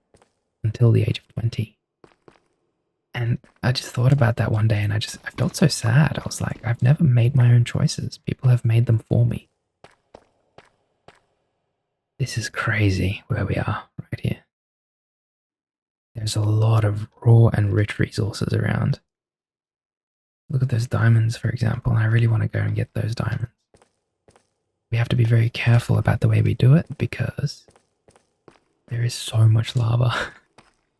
until the age of 20. And I just thought about that one day and I felt so sad. I was like, I've never made my own choices. People have made them for me. This is crazy where we are right here. There's a lot of raw and rich resources around. Look at those diamonds, for example, and I really want to go and get those diamonds. We have to be very careful about the way we do it because there is so much lava.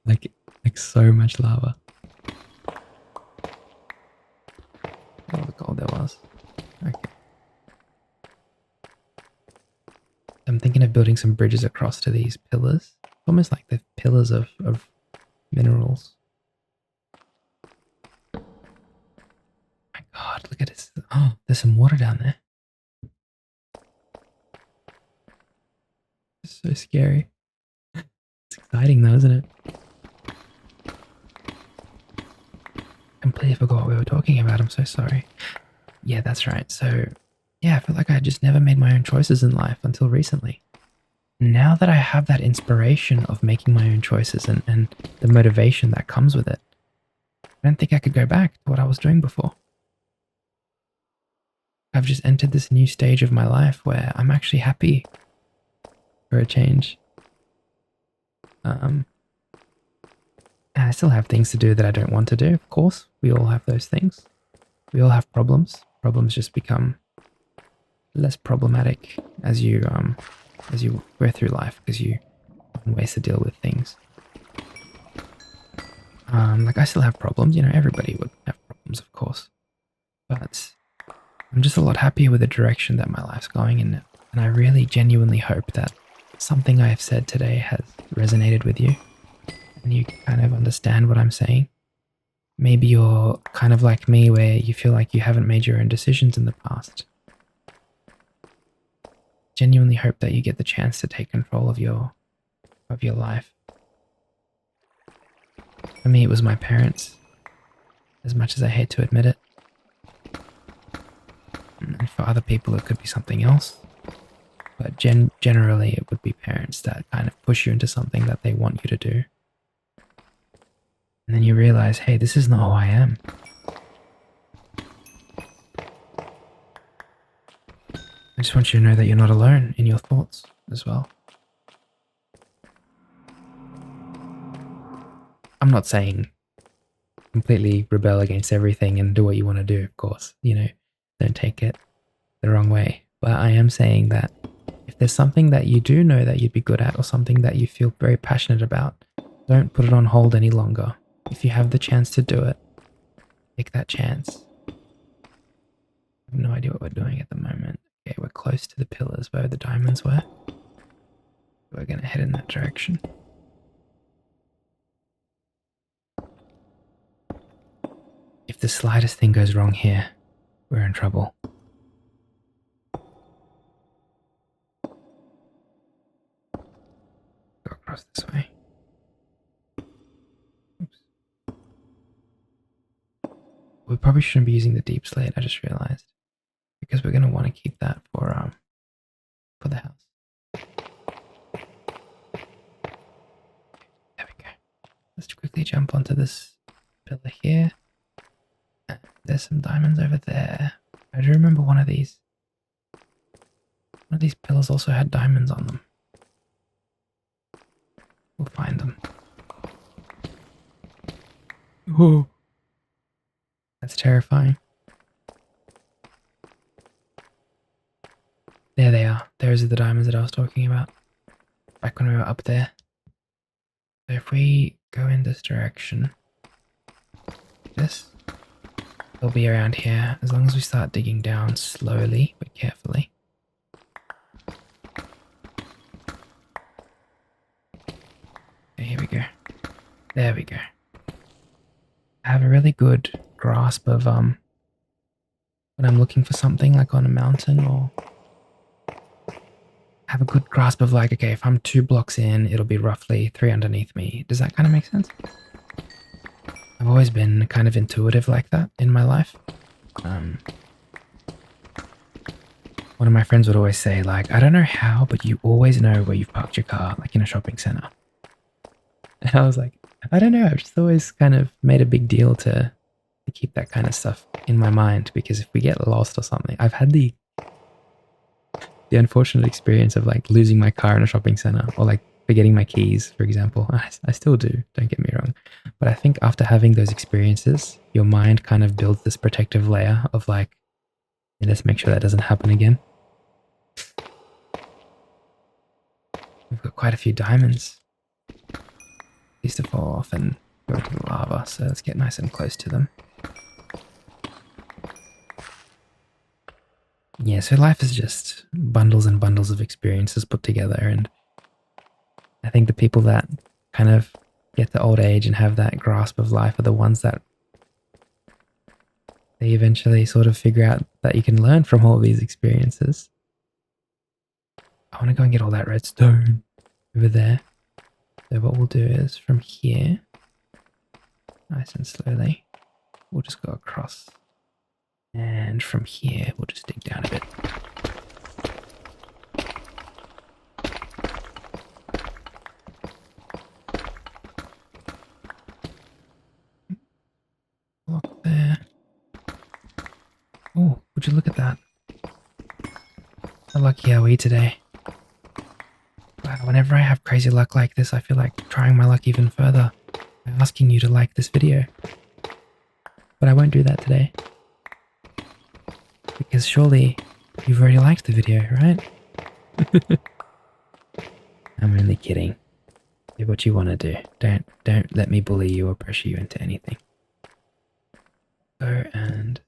like so much lava. Oh, the gold there was. Okay. I'm thinking of building some bridges across to these pillars. Almost like the pillars of minerals. My god, look at this. Oh, there's some water down there. It's so scary. It's exciting though, isn't it? Completely forgot what we were talking about. I'm so sorry. Yeah, that's right. So, yeah, I feel like I just never made my own choices in life until recently. Now that I have that inspiration of making my own choices and the motivation that comes with it, I don't think I could go back to what I was doing before. I've just entered this new stage of my life where I'm actually happy for a change. And I still have things to do that I don't want to do, of course. We all have those things. We all have problems. Problems just become less problematic as you go through life because you find ways to deal with things. Like I still have problems, you know, everybody would have problems, of course. But I'm just a lot happier with the direction that my life's going in now. And I really genuinely hope that something I have said today has resonated with you and you kind of understand what I'm saying. Maybe you're kind of like me where you feel like you haven't made your own decisions in the past. Genuinely hope that you get the chance to take control of your life. For me, it was my parents, as much as I hate to admit it. And for other people, it could be something else. But generally, it would be parents that kind of push you into something that they want you to do. And then you realize, hey, this is not who I am. I just want you to know that you're not alone in your thoughts as well. I'm not saying completely rebel against everything and do what you want to do, of course. You know, don't take it the wrong way. But I am saying that if there's something that you do know that you'd be good at or something that you feel very passionate about, don't put it on hold any longer. If you have the chance to do it, take that chance. I have no idea what we're doing at the moment. Okay, we're close to the pillars where the diamonds were. We're going to head in that direction. If the slightest thing goes wrong here, we're in trouble. Go across this way. Oops. We probably shouldn't be using the deep slate, I just realized. Because we're going to want to keep that for the house. There we go. Let's quickly jump onto this pillar here. And there's some diamonds over there. I do remember one of these pillars also had diamonds on them. We'll find them. Whoa. That's terrifying. There they are. Those are the diamonds that I was talking about. Back when we were up there. So if we go in this direction, they'll be around here as long as we start digging down slowly but carefully. Okay, here we go. There we go. I have a really good grasp of when I'm looking for something like on a mountain, or have a good grasp of like, okay, if I'm 2 blocks in, it'll be roughly 3 underneath me. Does that kind of make sense? I've always been kind of intuitive like that in my life. One of my friends would always say, like, I don't know how, but you always know where you've parked your car, like in a shopping center. And I was like, I don't know, I've just always kind of made a big deal to keep that kind of stuff in my mind, because if we get lost or something, I've had the unfortunate experience of like losing my car in a shopping center, or like forgetting my keys, for example. I still do, don't get me wrong. But I think after having those experiences, your mind kind of builds this protective layer of like, let's make sure that doesn't happen again. We've got quite a few diamonds. These to fall off and go into the lava, so let's get nice and close to them. Yeah, so life is just bundles and bundles of experiences put together, and I think the people that kind of get to old age and have that grasp of life are the ones that they eventually sort of figure out that you can learn from all these experiences. I want to go and get all that redstone over there. So what we'll do is from here, nice and slowly, we'll just go across. And from here, we'll just dig down a bit. Block there. Oh, would you look at that? How lucky are we today? Wow, whenever I have crazy luck like this, I feel like trying my luck even further by asking you to like this video. But I won't do that today. Because surely you've already liked the video, right? I'm only kidding. Do what you want to do. Don't let me bully you or pressure you into anything. Go and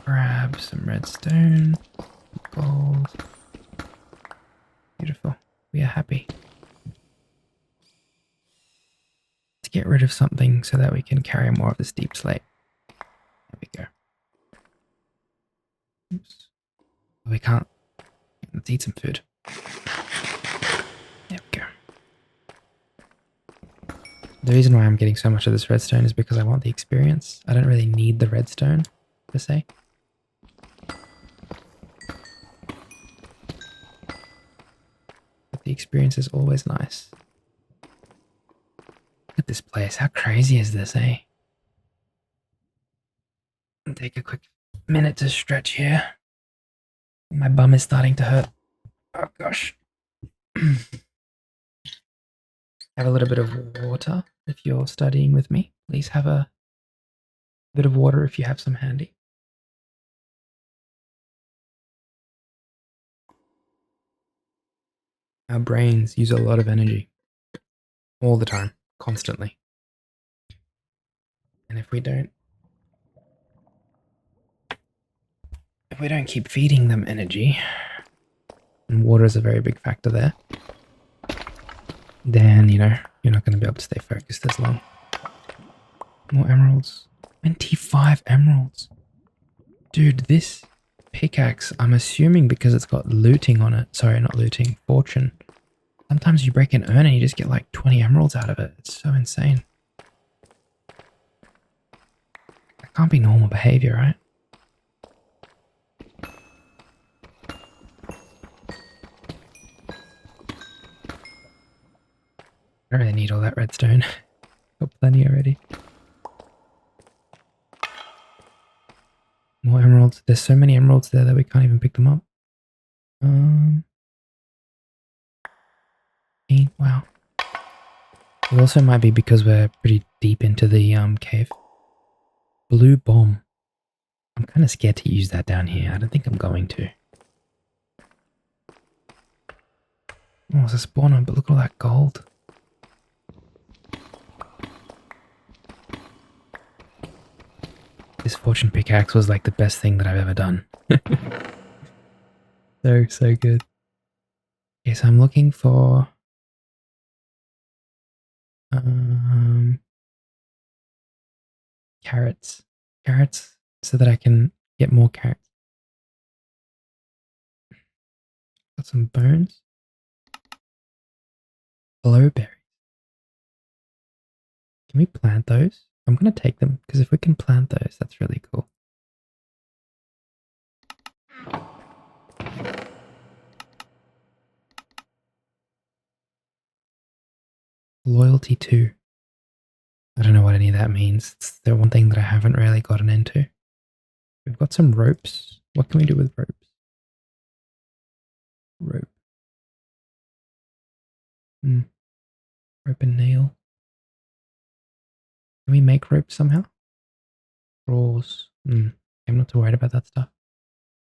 grab some redstone, gold. Beautiful. We are happy. Let's get rid of something so that we can carry more of this deep slate. There we go. Oops. We can't. Let's eat some food. There we go. The reason why I'm getting so much of this redstone is because I want the experience. I don't really need the redstone, per se. But the experience is always nice. Look at this place. How crazy is this, eh? I'll take a quick minute to stretch here. My bum is starting to hurt. Oh gosh. Have a little bit of water if you're studying with me. Please have a bit of water if you have some handy. Our brains use a lot of energy. All the time. Constantly. And if we don't keep feeding them energy, and water is a very big factor there, then, you know, you're not going to be able to stay focused as long. More emeralds. 25 emeralds. Dude, this pickaxe, I'm assuming because it's got looting on it. Sorry, not looting, fortune. Sometimes you break an urn and you just get like 20 emeralds out of it. It's so insane. That can't be normal behavior, right? I don't really need all that redstone. Got plenty already. More emeralds. There's so many emeralds there that we can't even pick them up. Wow. It also might be because we're pretty deep into the cave. Blue bomb. I'm kind of scared to use that down here. I don't think I'm going to. Oh, it's a spawner, but look at all that gold. This fortune pickaxe was like the best thing that I've ever done. So good. Okay, so I'm looking for carrots. Carrots so that I can get more carrots. Got some bones. Blowberries. Can we plant those? I'm going to take them because if we can plant those, that's really cool. Loyalty 2. I don't know what any of that means. It's the one thing that I haven't really gotten into. We've got some ropes. What can we do with ropes? Rope. Rope and nail. Can we make rope somehow? Straws. I'm not too worried about that stuff.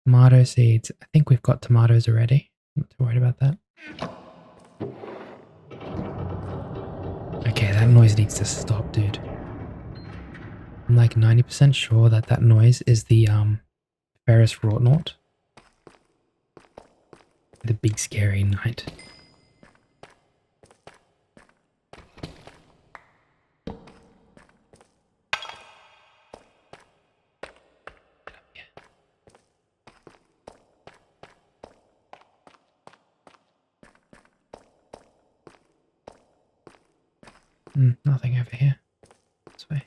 Tomato seeds. I think we've got tomatoes already. I'm not too worried about that. Okay, that noise needs to stop, dude. I'm like 90% sure that that noise is the Ferris Wroughnaut. The big scary knight. Nothing over here. This way.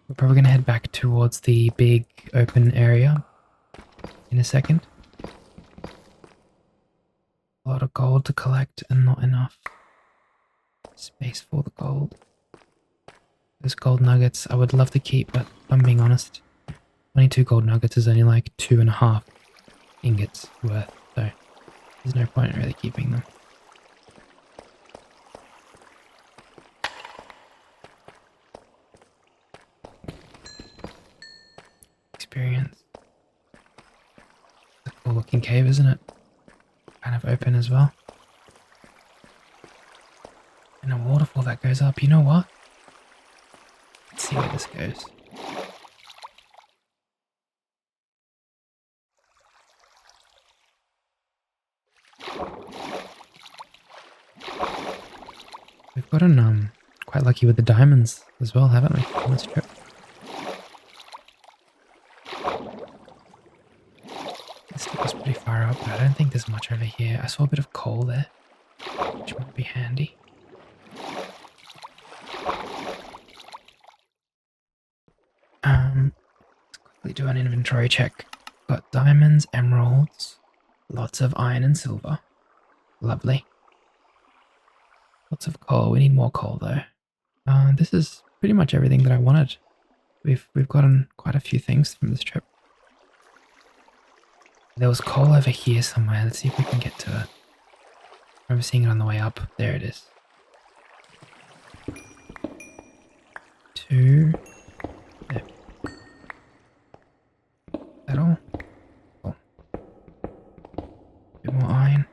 We're probably going to head back towards the big open area in a second. A lot of gold to collect and not enough space for the gold. Those gold nuggets I would love to keep, but if I'm being honest, 22 gold nuggets is only like 2.5 ingots worth, so there's no point in really keeping them. Experience. It's a cool looking cave, isn't it? kind of open as well. And a waterfall that goes up. You know what? Let's see where this goes. We've gotten quite lucky with the diamonds as well, haven't we, on this trip? This took us pretty far up, but I don't think there's much over here. I saw a bit of coal there, which might be handy. Let's quickly do an inventory check. Got diamonds, emeralds, lots of iron and silver. Lovely. Lots of coal. We need more coal though. This is pretty much everything that I wanted. We've gotten quite a few things from this trip. There was coal over here somewhere. Let's see if we can get to it. I remember seeing it on the way up. There it is. 2. There. Is that all? Cool. Bit more iron.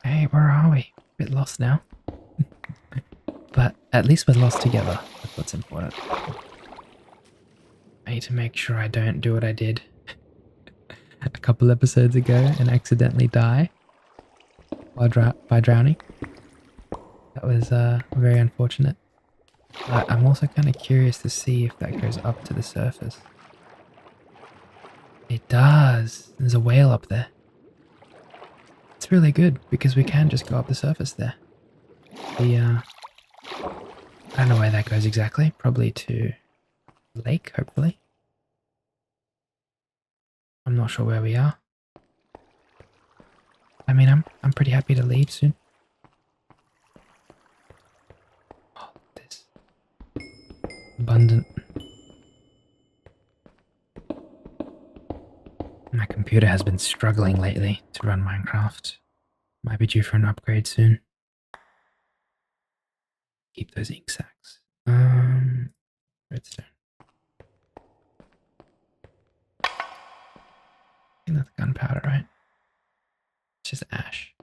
Hey, where are we? Bit lost now. But at least we're lost together. That's what's important. I need to make sure I don't do what I did a couple episodes ago and accidentally die by drowning. That was very unfortunate. But I'm also kind of curious to see if that goes up to the surface. It does. There's a whale up there. It's really good because we can just go up the surface there. I don't know where that goes exactly. Probably to the lake, hopefully. I'm not sure where we are. I mean, I'm pretty happy to leave soon. Oh, this abundant. My computer has been struggling lately to run Minecraft. Might be due for an upgrade soon. Keep those ink sacs. Redstone. I think that's gunpowder, right? It's just ash.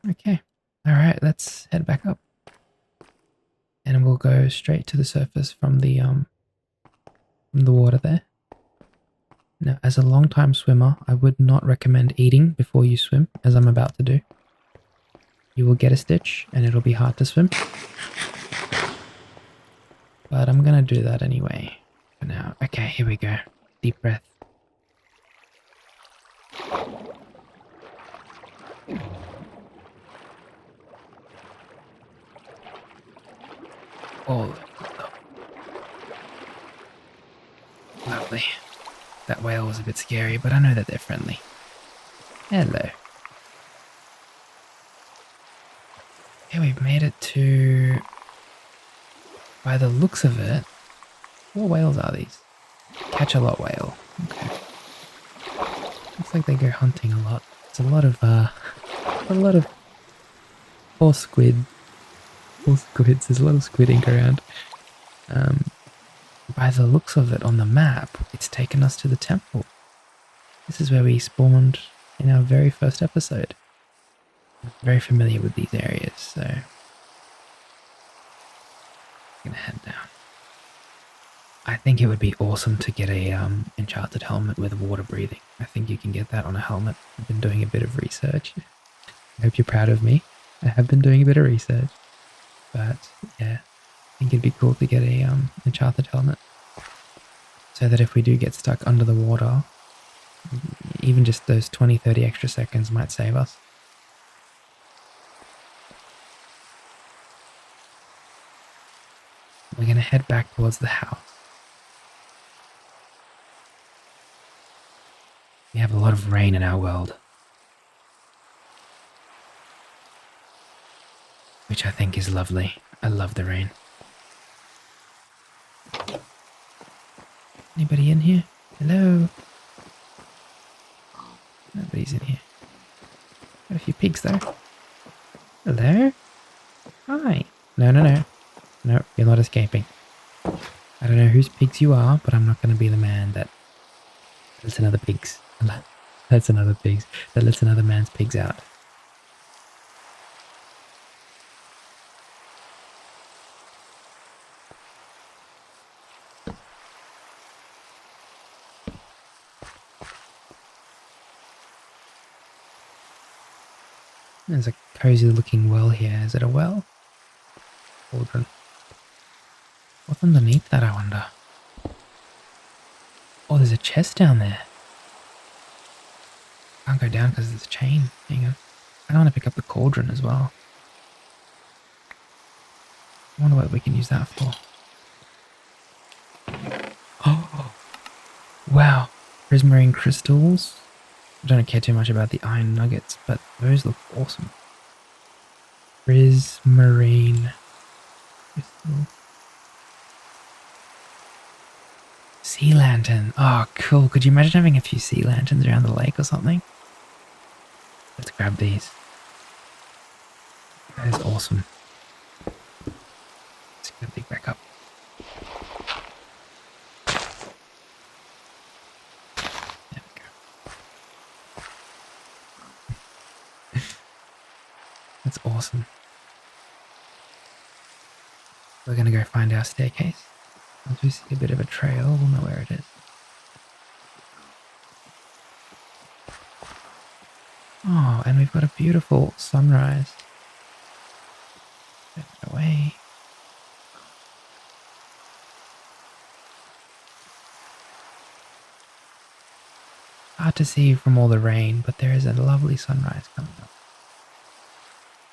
Okay. Alright, let's head back up. And we'll go straight to the surface from the water there. Now, as a long-time swimmer, I would not recommend eating before you swim, as I'm about to do. You will get a stitch, and it'll be hard to swim. But I'm gonna do that anyway, for now. Okay, here we go. Deep breath. Oh, lovely. That whale was a bit scary, but I know that they're friendly. Hello. Okay, we've made it to... By the looks of it... What whales are these? Catch-a-lot whale. Okay. Looks like they go hunting a lot. It's a lot of horse squid. Horse squids. There's a lot of squid ink around. By the looks of it on the map, it's taken us to the temple. This is where we spawned in our very first episode. I'm very familiar with these areas, so I'm gonna head down. I think it would be awesome to get a enchanted helmet with water breathing. I think you can get that on a helmet. I've been doing a bit of research. I hope you're proud of me. I have been doing a bit of research, but yeah, I think it'd be cool to get a enchanted helmet, so that if we do get stuck under the water, even just those 20-30 extra seconds might save us. We're going to head back towards the house. We have a lot of rain in our world, which I think is lovely. I love the rain. Anybody in here? Hello? Nobody's in here. Got a few pigs though. Hello? Hi. No. No, you're not escaping. I don't know whose pigs you are, but I'm not going to be the man that lets another pigs. That's another pigs that lets another man's pigs out. There's a cozy looking well here. Is it a well? Cauldron. What's underneath that, I wonder? Oh, there's a chest down there. Can't go down because there's a chain. Hang on. I want to pick up the cauldron as well. I wonder what we can use that for. Oh, wow. Prismarine crystals. I don't care too much about the iron nuggets, but those look awesome. Prismarine crystal. Sea lantern. Oh, cool. Could you imagine having a few sea lanterns around the lake or something? Let's grab these. That is awesome. Let's get the back up. There we go. That's awesome. We're going to go find our staircase. Once we see a bit of a trail, we'll know where it is. Oh, and we've got a beautiful sunrise. Get it away. Hard to see from all the rain, but there is a lovely sunrise coming up.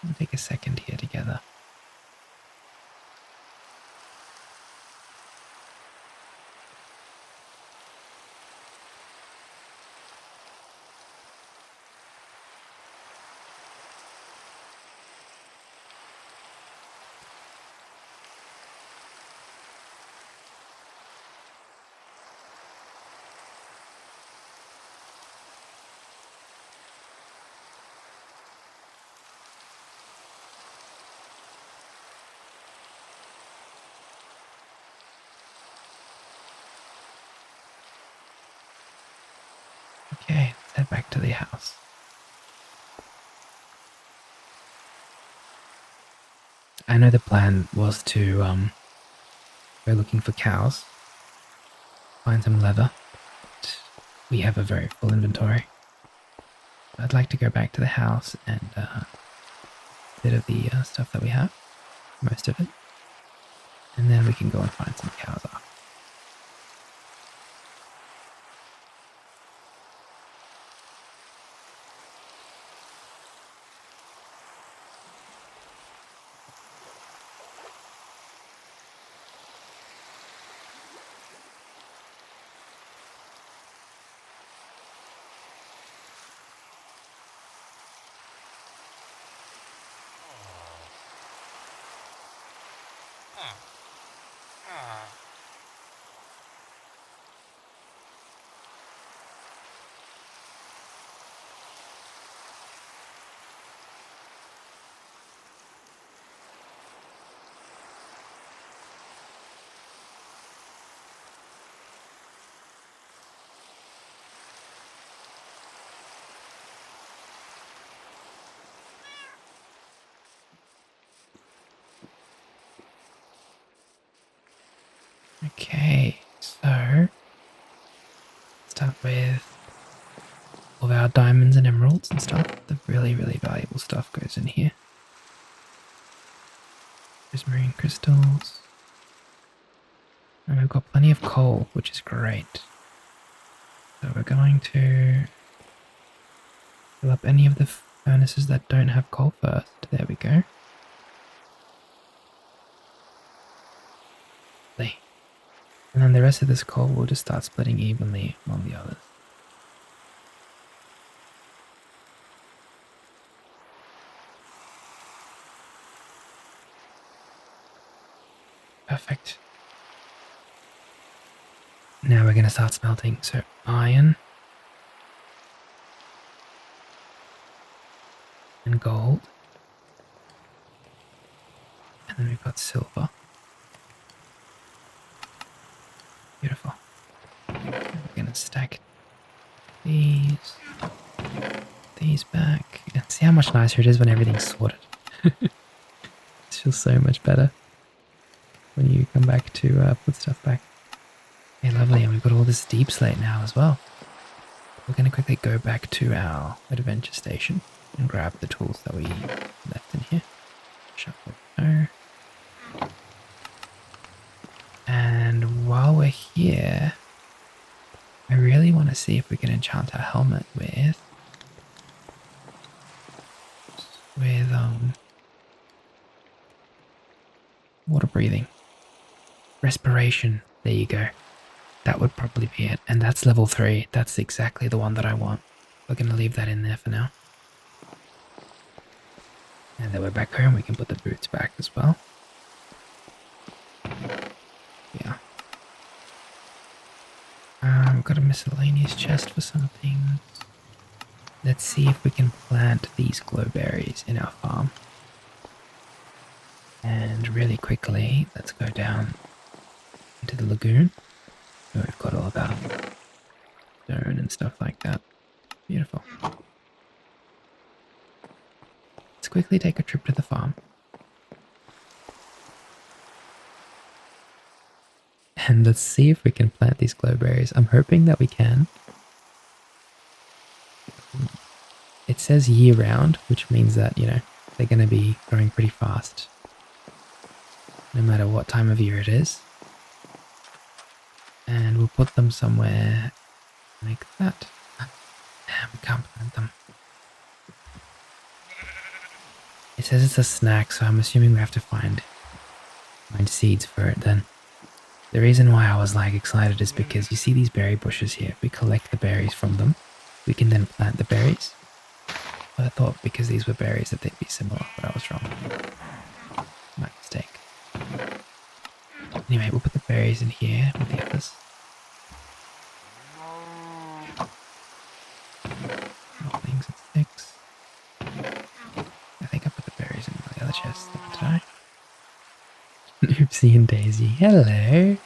We'll take a second here together. Okay, let's head back to the house. I know the plan was to go looking for cows, find some leather. We have a very full inventory. I'd like to go back to the house and a bit of the stuff that we have, most of it, and then we can go and find some cows after. Okay, so start with all of our diamonds and emeralds and stuff. The really, really valuable stuff goes in here. Prismarine crystals. And we've got plenty of coal, which is great. So we're going to fill up any of the furnaces that don't have coal first. There we go. Lovely. And then the rest of this coal will just start splitting evenly among the others. Perfect. Now we're going to start smelting. So iron and gold. And then we've got silver. Beautiful. And we're gonna stack these back, and see how much nicer it is when everything's sorted. It feels so much better when you come back to put stuff back. Okay, lovely, and we've got all this deep slate now as well. We're going to quickly go back to our adventure station and grab the tools that we left in here. Shuffle there. And while we're here, I really want to see if we can enchant our helmet with water breathing. Respiration. There you go. That would probably be it. And that's level 3. That's exactly the one that I want. We're going to leave that in there for now. And then we're back home. We can put the boots back as well. Yeah. We've got a miscellaneous chest for some things. Let's see if we can plant these glowberries in our farm. And really quickly, let's go down into the lagoon. Where we've got all of our stone and stuff like that. Beautiful. Let's quickly take a trip to the farm. And let's see if we can plant these glowberries. I'm hoping that we can. It says year round, which means that, you know, they're going to be growing pretty fast. No matter what time of year it is. And we'll put them somewhere like that. Damn, we can't plant them. It says it's a snack, so I'm assuming we have to find seeds for it then. The reason why I was like excited is because you see these berry bushes here. We collect the berries from them. We can then plant the berries. But I thought because these were berries that they'd be similar, but I was wrong. My mistake. Anyway, we'll put the berries in here with the others. Things and sticks. I think I put the berries in the other chest, didn't I? Oopsie and Daisy. Hello.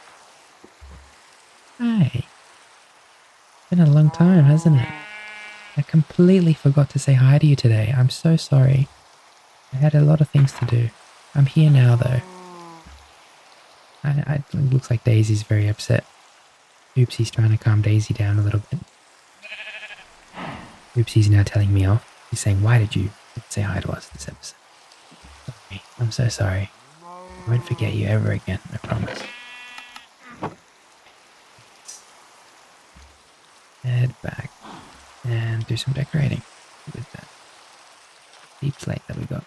Hi. Been a long time, hasn't it? I completely forgot to say hi to you today. I'm so sorry. I had a lot of things to do. I'm here now, though. It looks like Daisy's very upset. Oopsie's trying to calm Daisy down a little bit. Oopsie's now telling me off. He's saying, why did you say hi to us this episode? Sorry. I'm so sorry. I won't forget you ever again, I promise. Head back and do some decorating with that deep slate that we got.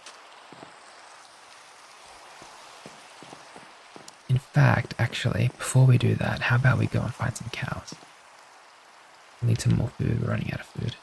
In fact, actually, before we do that, how about we go and find some cows? We need some more food. We're running out of food.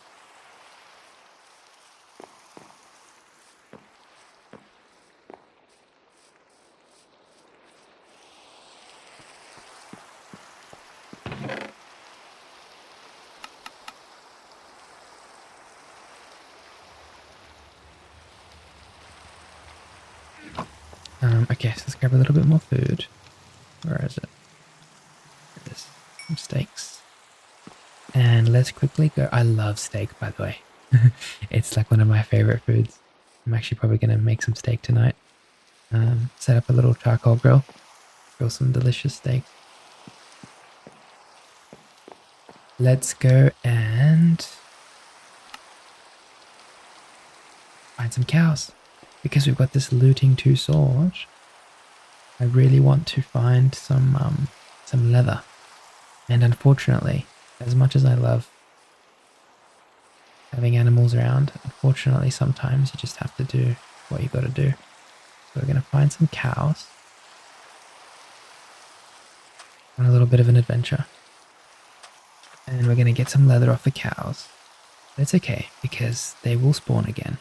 Okay, so let's grab a little bit more food. Where is it? There it is. Some steaks. And let's quickly go. I love steak, by the way. It's like one of my favorite foods. I'm actually probably going to make some steak tonight. Set up a little charcoal grill. Grill some delicious steak. Let's go and find some cows. Because we've got this looting 2 sword, I really want to find some leather. And unfortunately, as much as I love having animals around, unfortunately sometimes you just have to do what you gotta do. So we're gonna find some cows. On a little bit of an adventure. And we're gonna get some leather off the cows. But it's okay, because they will spawn again.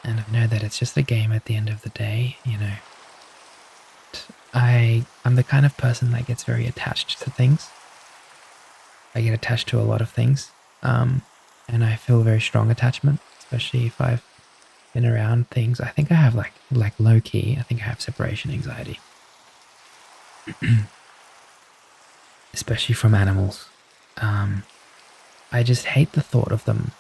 And I know that it's just a game at the end of the day, you know. I'm the kind of person that gets very attached to things. I get attached to a lot of things. And I feel very strong attachment, especially if I've been around things. I think I have like low key. I think I have separation anxiety, especially from animals. I just hate the thought of them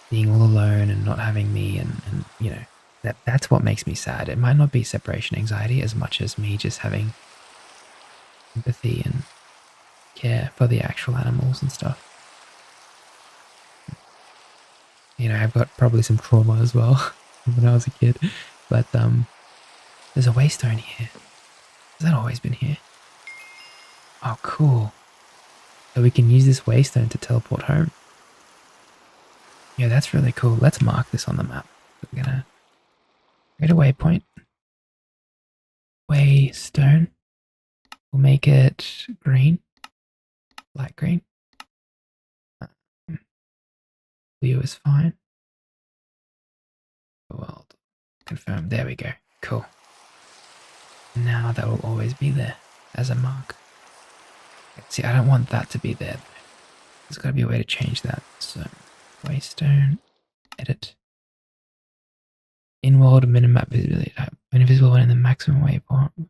being all alone and not having me, and you know that's what makes me sad. It might not be separation anxiety as much as me just having empathy and care for the actual animals and stuff. You know, I've got probably some trauma as well when I was a kid, but there's a waystone here. Has that always been here? Oh, cool. So we can use this waystone to teleport home. Yeah, that's really cool. Let's mark this on the map. We're gonna create a waypoint. Waystone. We'll make it green. Light green. Blue is fine. World. Confirm. There we go. Cool. Now that will always be there as a mark. See, I don't want that to be there. There's got to be a way to change that. So, waystone, edit. In-world minimap visibility type. Only visible when in the maximum waypoint.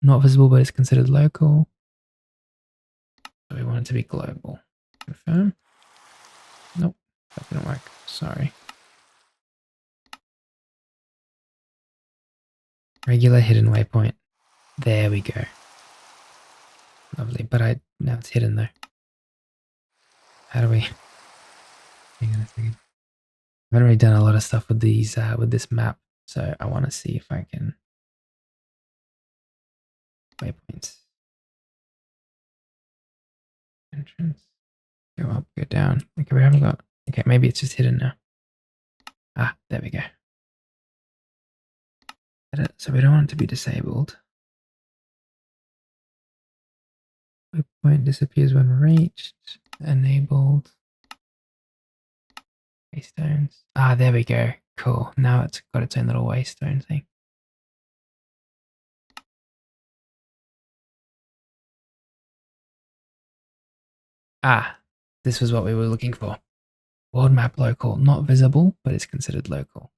Not visible, but it's considered local. So we want it to be global. Confirm. Nope, that didn't work. Sorry. Regular hidden waypoint. There we go. Lovely, but now it's hidden though. How do we? Hang on a second. I haven't really done a lot of stuff with these with this map, so I want to see if I can waypoints. Entrance. Go up, go down. Okay, we haven't got. Okay, maybe it's just hidden now. Ah, there we go. Edit. So we don't want it to be disabled. Waypoint disappears when reached. Enabled. Waystones. Ah, there we go. Cool. Now it's got its own little waystone thing. Ah, this was what we were looking for. World map local. Not visible, but it's considered local.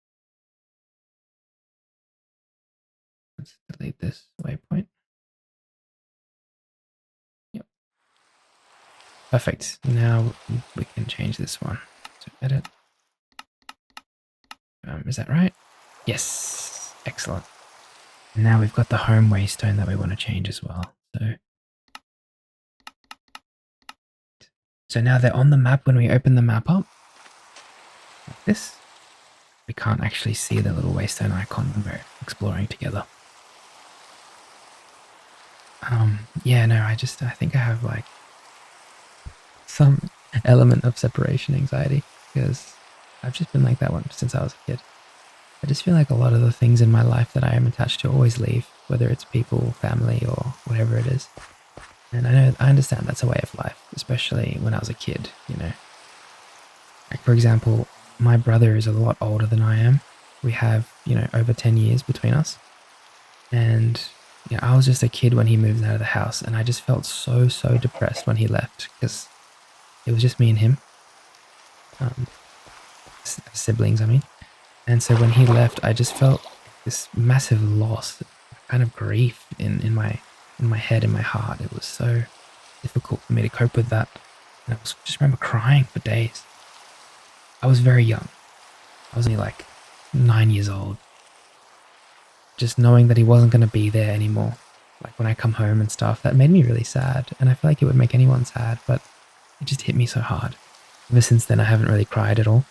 Let's delete this waypoint. Yep. Perfect. Now we can change this one. So edit. Is that right? Yes. Excellent. Now we've got the home waystone that we want to change as well. So now they're on the map when we open the map up. Like this. We can't actually see the little waystone icon when we're exploring together. Yeah, no, I think I have like some element of separation anxiety because I've just been like that one since I was a kid. I just feel like a lot of the things in my life that I am attached to always leave, whether it's people, family, or whatever it is. And I understand that's a way of life, especially when I was a kid, you know. Like, for example, my brother is a lot older than I am. We have, you know, over 10 years between us. And, you know, I was just a kid when he moved out of the house, and I just felt so depressed when he left because it was just me and him. Siblings, I mean. And so when he left, I just felt this massive loss, kind of grief in my head, in my heart. It was so difficult for me to cope with that. And I just remember crying for days. I was very young. I was only like 9 years old. Just knowing that he wasn't going to be there anymore. Like when I come home and stuff, that made me really sad. And I feel like it would make anyone sad, but it just hit me so hard. Ever since then, I haven't really cried at all.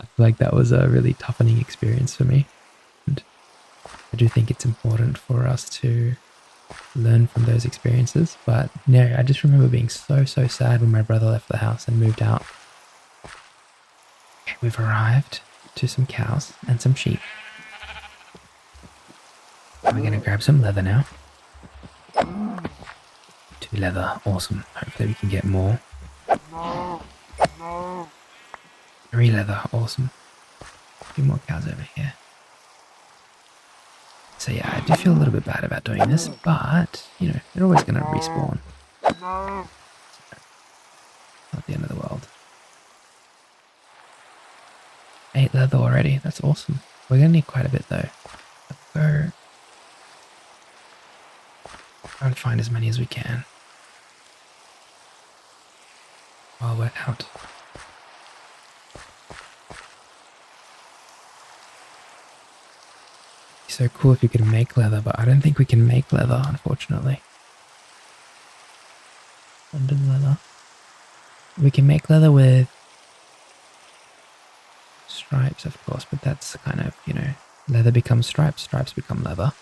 I feel like that was a really toughening experience for me. And I do think it's important for us to learn from those experiences. But no, I just remember being so sad when my brother left the house and moved out. Okay, we've arrived to some cows and some sheep. We're going to grab some leather now. 2 leather, awesome. Hopefully we can get more. 3 leather, awesome. A few more cows over here. So yeah, I do feel a little bit bad about doing this, but, you know, they're always going to respawn. So, not the end of the world. 8 leather already. That's awesome. We're gonna need quite a bit though. Let's go. Try and find as many as we can while we're out. It'd be so cool if you could make leather, but I don't think we can make leather, unfortunately. London leather. We can make leather with stripes, of course, but that's kind of, you know, leather becomes stripes, stripes become leather.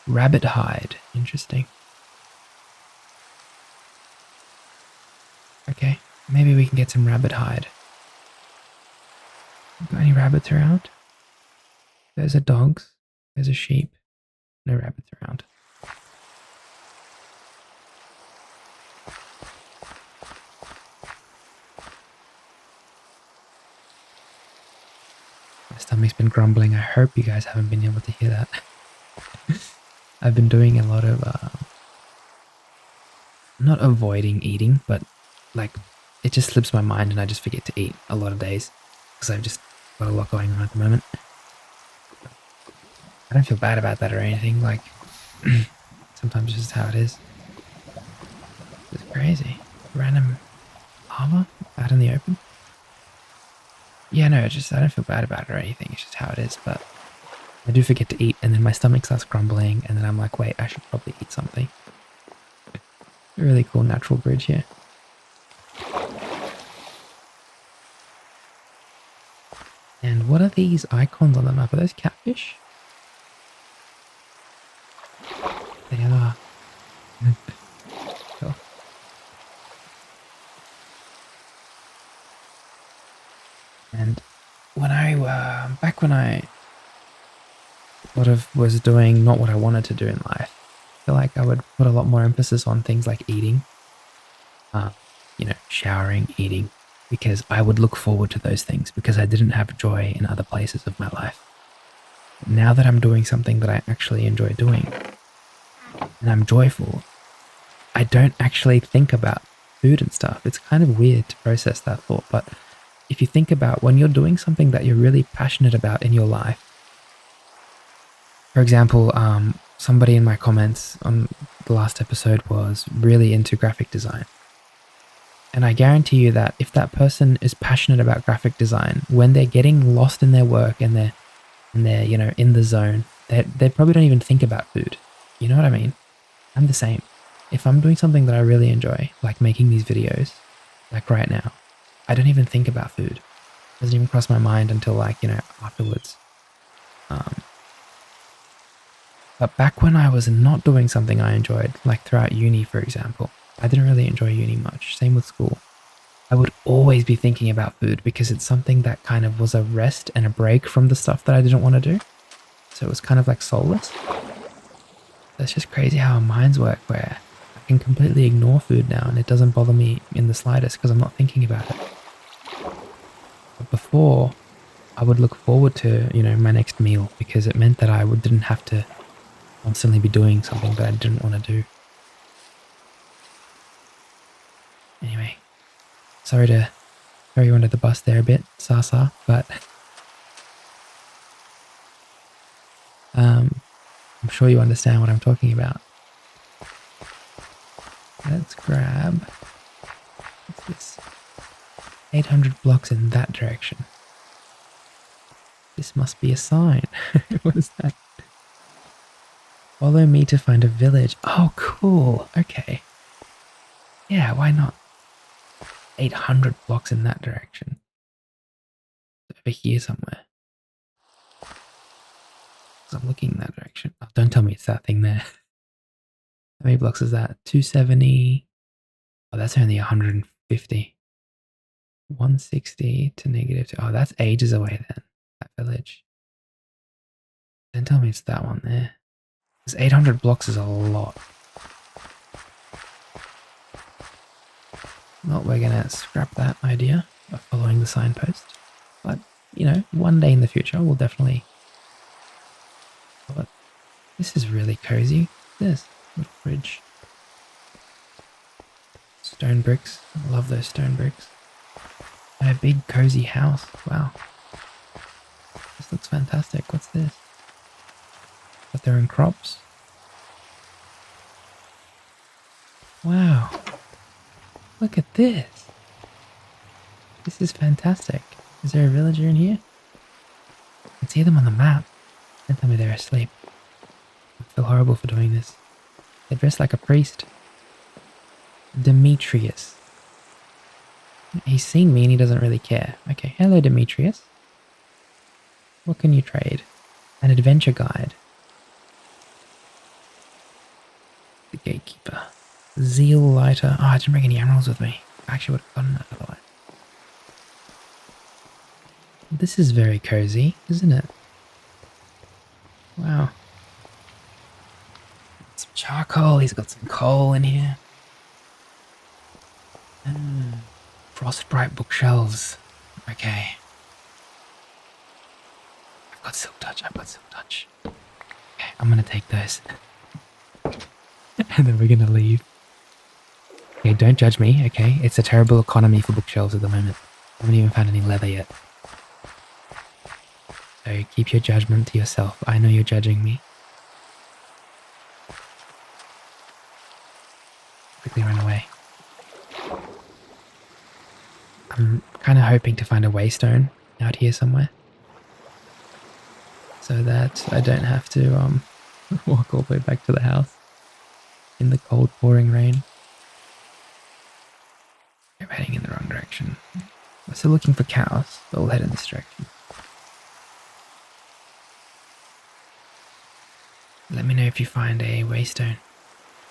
Rabbit hide. Interesting. Okay, maybe we can get some rabbit hide. Got any rabbits around? There's a dogs. There's a sheep. No rabbits around. My stomach's been grumbling. I hope you guys haven't been able to hear that. I've been doing a lot of, not avoiding eating, but like it just slips my mind and I just forget to eat a lot of days because I've just got a lot going on at the moment. I don't feel bad about that or anything. Like sometimes it's just how it is. It's crazy. Random lava out in the open. Yeah, no, I don't feel bad about it or anything. It's just how it is. But I do forget to eat, and then my stomach starts grumbling, and then I'm like, wait, I should probably eat something. A really cool natural bridge here. And what are these icons on the map? Are those catfish? They are. Cool. And when back when I sort of was doing not what I wanted to do in life, I feel like I would put a lot more emphasis on things like eating, you know, showering, eating, because I would look forward to those things because I didn't have joy in other places of my life. Now that I'm doing something that I actually enjoy doing and I'm joyful, I don't actually think about food and stuff. It's kind of weird to process that thought, but if you think about when you're doing something that you're really passionate about in your life, for example, somebody in my comments on the last episode was really into graphic design. And I guarantee you that if that person is passionate about graphic design, when they're getting lost in their work and they're you know, in the zone, they probably don't even think about food. You know what I mean? I'm the same. If I'm doing something that I really enjoy, like making these videos, like right now, I don't even think about food. It doesn't even cross my mind until, like, you know, afterwards. But back when I was not doing something I enjoyed, like throughout uni, for example, I didn't really enjoy uni much. Same with school. I would always be thinking about food because it's something that kind of was a rest and a break from the stuff that I didn't want to do. So it was kind of like soulless. That's just crazy how our minds work, where I can completely ignore food now and it doesn't bother me in the slightest because I'm not thinking about it. But before, I would look forward to, you know, my next meal because it meant that I didn't have to constantly be doing something that I didn't want to do. Anyway, sorry to throw you under the bus there a bit, Sasa, but I'm sure you understand what I'm talking about. Let's grab, what's this? 800 blocks in that direction. This must be a sign. What is that? Follow me to find a village. Oh, cool. Okay. Yeah, why not? 800 blocks in that direction. Over here somewhere. So I'm looking in that direction. Oh, don't tell me it's that thing there. How many blocks is that? 270. Oh, that's only 150. 160 to -2. Oh, that's ages away then. That village. Don't tell me it's that one there. Because 800 blocks is a lot. Well, we're gonna scrap that idea of following the signpost. But, you know, one day in the future, we'll definitely... But this is really cozy. This little bridge. Stone bricks. I love those stone bricks. And a big cozy house. Wow. looks fantastic. What's this? Got their own crops. Wow. Look at this. This is fantastic. Is there a villager in here? I can see them on the map. Don't tell me they're asleep. I feel horrible for doing this. They're dressed like a priest. Demetrius. He's seen me and he doesn't really care. Okay, hello Demetrius. What can you trade? An adventure guide. The gatekeeper. Zeal lighter. Oh, I didn't bring any emeralds with me. I actually would have gotten that otherwise. This is very cozy, isn't it? Wow. Some charcoal. He's got some coal in here. Frostbright bookshelves. Okay. I've got silk touch. Okay, I'm gonna take those. And then we're gonna leave. Okay, don't judge me, okay? It's a terrible economy for bookshelves at the moment. I haven't even found any leather yet. So keep your judgment to yourself. I know you're judging me. Quickly run away. I'm kind of hoping to find a waystone out here somewhere. So that I don't have to walk all the way back to the house in the cold pouring rain. I'm heading in the wrong direction. We're still looking for cows, but we'll head in this direction. Let me know if you find a waystone.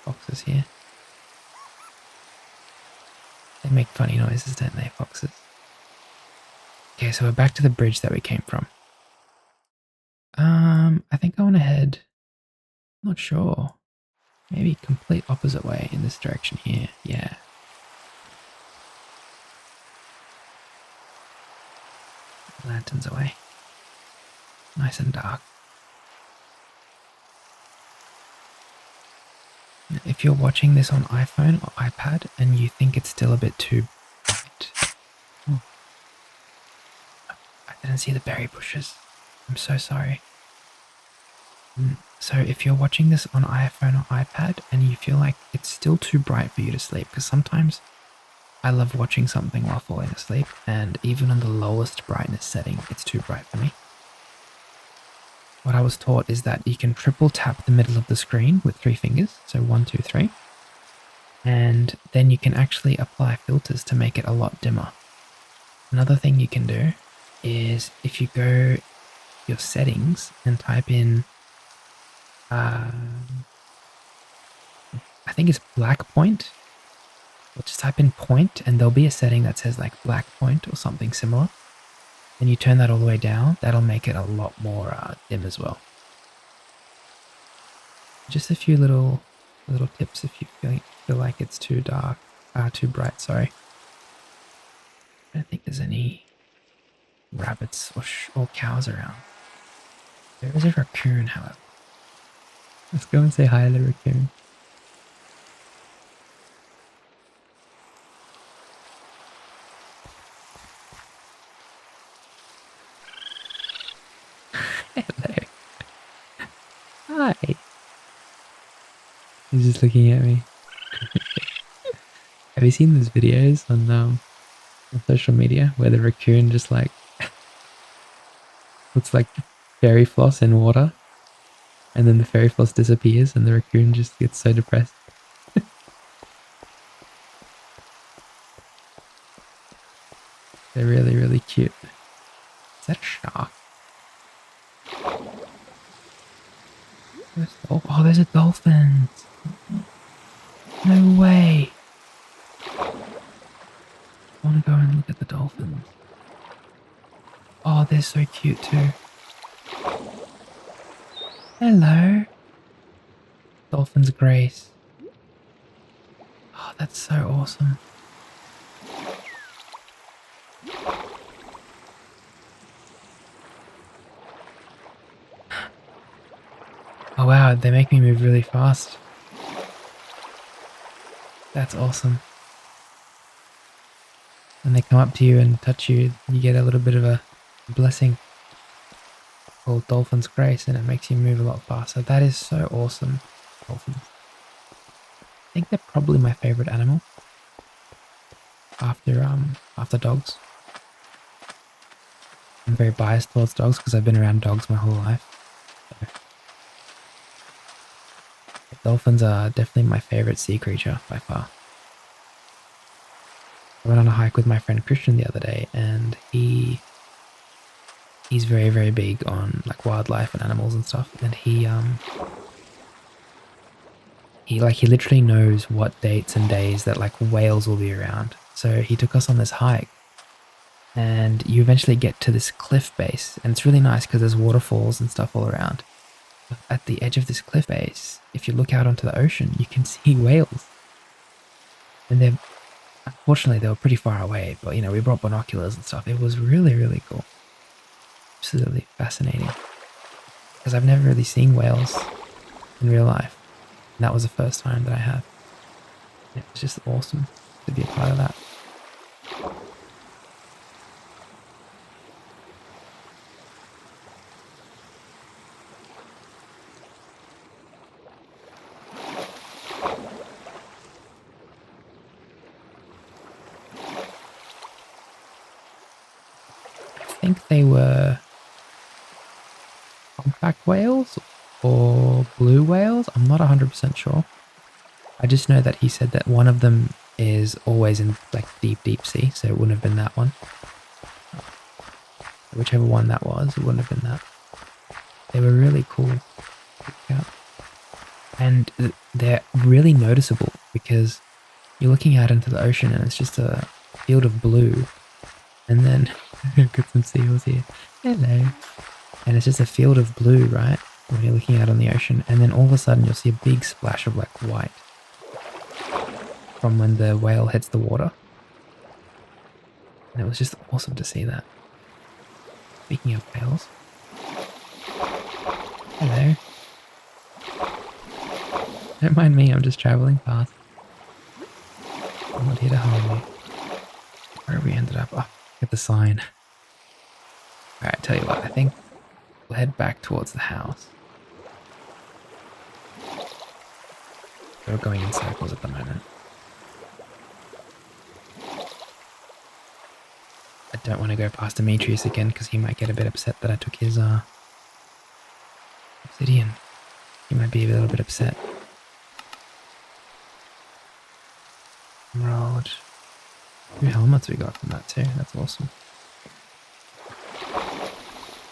Foxes here. They make funny noises, don't they, foxes? Okay, so we're back to the bridge that we came from. I think I want to head... Not sure. Maybe complete opposite way in this direction here. Yeah. Lanterns away. Nice and dark. If you're watching this on iPhone or iPad and you think it's still a bit too bright... Oh. I didn't see the berry bushes. I'm so sorry. So if you're watching this on iPhone or iPad and you feel like it's still too bright for you to sleep, because sometimes I love watching something while falling asleep, and even on the lowest brightness setting, it's too bright for me. What I was taught is that you can triple tap the middle of the screen with 3 fingers, so 1, 2, 3, and then you can actually apply filters to make it a lot dimmer. Another thing you can do is if you go your settings and type in I think it's black point. Or just type in point and there'll be a setting that says like black point or something similar. Then you turn that all the way down. That'll make it a lot more dim as well. Just a few little tips if you feel like it's too dark, too bright. Sorry. I don't think there's any rabbits or cows around. There is a raccoon, however. Let's go and say hi to the raccoon. Hello. Hi. He's just looking at me. Have you seen those videos on social media where the raccoon just like looks like fairy floss in water? And then the fairy floss disappears and the raccoon just gets so depressed. They're really, really cute. Is that a shark? Oh, there's a dolphin. No way. I want to go and look at the dolphins. Oh, they're so cute too. Hello. Dolphin's Grace. Oh, that's so awesome. Oh wow, they make me move really fast. That's awesome. When they come up to you and touch you, you get a little bit of a blessing. called Dolphin's Grace, and it makes you move a lot faster. That is so awesome. Dolphins. I think they're probably my favorite animal after dogs. I'm very biased towards dogs because I've been around dogs my whole life. So, dolphins are definitely my favorite sea creature by far. I went on a hike with my friend Christian the other day, and he's very, very big on like wildlife and animals and stuff. And he literally knows what dates and days that like whales will be around. So he took us on this hike, and you eventually get to this cliff base, and it's really nice because there's waterfalls and stuff all around. But at the edge of this cliff base, if you look out onto the ocean, you can see whales, and they're unfortunately they were pretty far away. But you know, we brought binoculars and stuff. It was really, really cool. Absolutely fascinating, because I've never really seen whales in real life. And that was the first time that I have. It was just awesome to be a part of that. I think they were humpback whales or blue whales. I'm not 100% sure. I just know that he said that one of them is always in like deep, deep sea, so it wouldn't have been that one. Whichever one that was, it wouldn't have been that. They were really cool. Yeah. And they're really noticeable because you're looking out into the ocean and it's just a field of blue. And then, got some seals here. Hello. And it's just a field of blue, right? When you're looking out on the ocean. And then all of a sudden you'll see a big splash of like white from when the whale hits the water. And it was just awesome to see that. Speaking of whales. Hello. Don't mind me, I'm just traveling past. I'm not here to harm you. Where have we ended up? Oh, get the sign. Alright, tell you what, I think we'll head back towards the house. We're going in circles at the moment. I don't want to go past Demetrius again because he might get a bit upset that I took his obsidian. He might be a little bit upset. Emerald. 2 helmets we got from that too. That's awesome.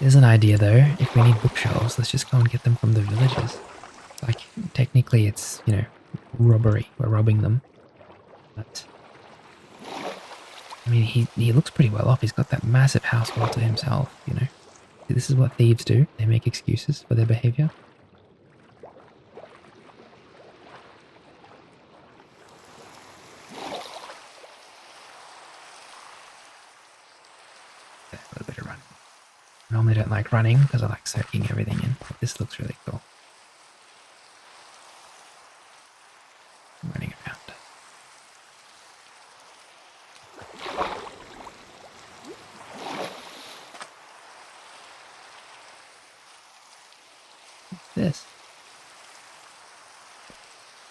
There's an idea though. If we need bookshelves, let's just go and get them from the villages. Like, technically it's, you know, robbery. We're robbing them. But, I mean, he looks pretty well off. He's got that massive house all to himself, you know. This is what thieves do. They make excuses for their behavior. A little bit of running. I normally don't like running because I like soaking everything in, but this looks really cool. I'm running around. What's this?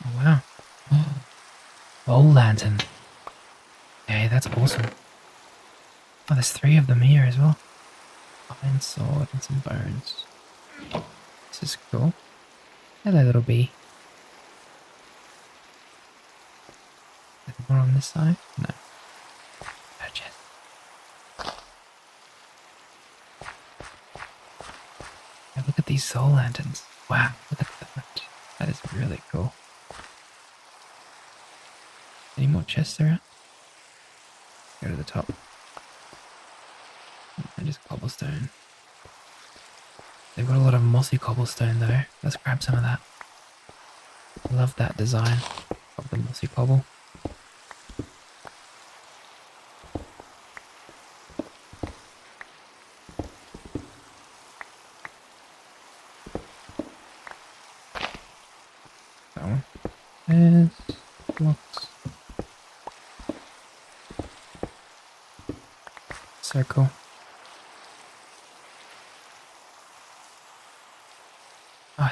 Oh wow. Oh, bowl lantern. Okay, that's awesome. Oh, there's 3 of them here as well. Iron sword and some bones. This is cool. Hello, little bee. Is there more on this side? No. No chest. Yeah, look at these soul lanterns. Wow, look at that. That is really cool. Any more chests around? Go to the top. And just cobblestone. They've got a lot of mossy cobblestone though. Let's grab some of that. I love that design of the mossy cobble. That one. There's blocks. So cool.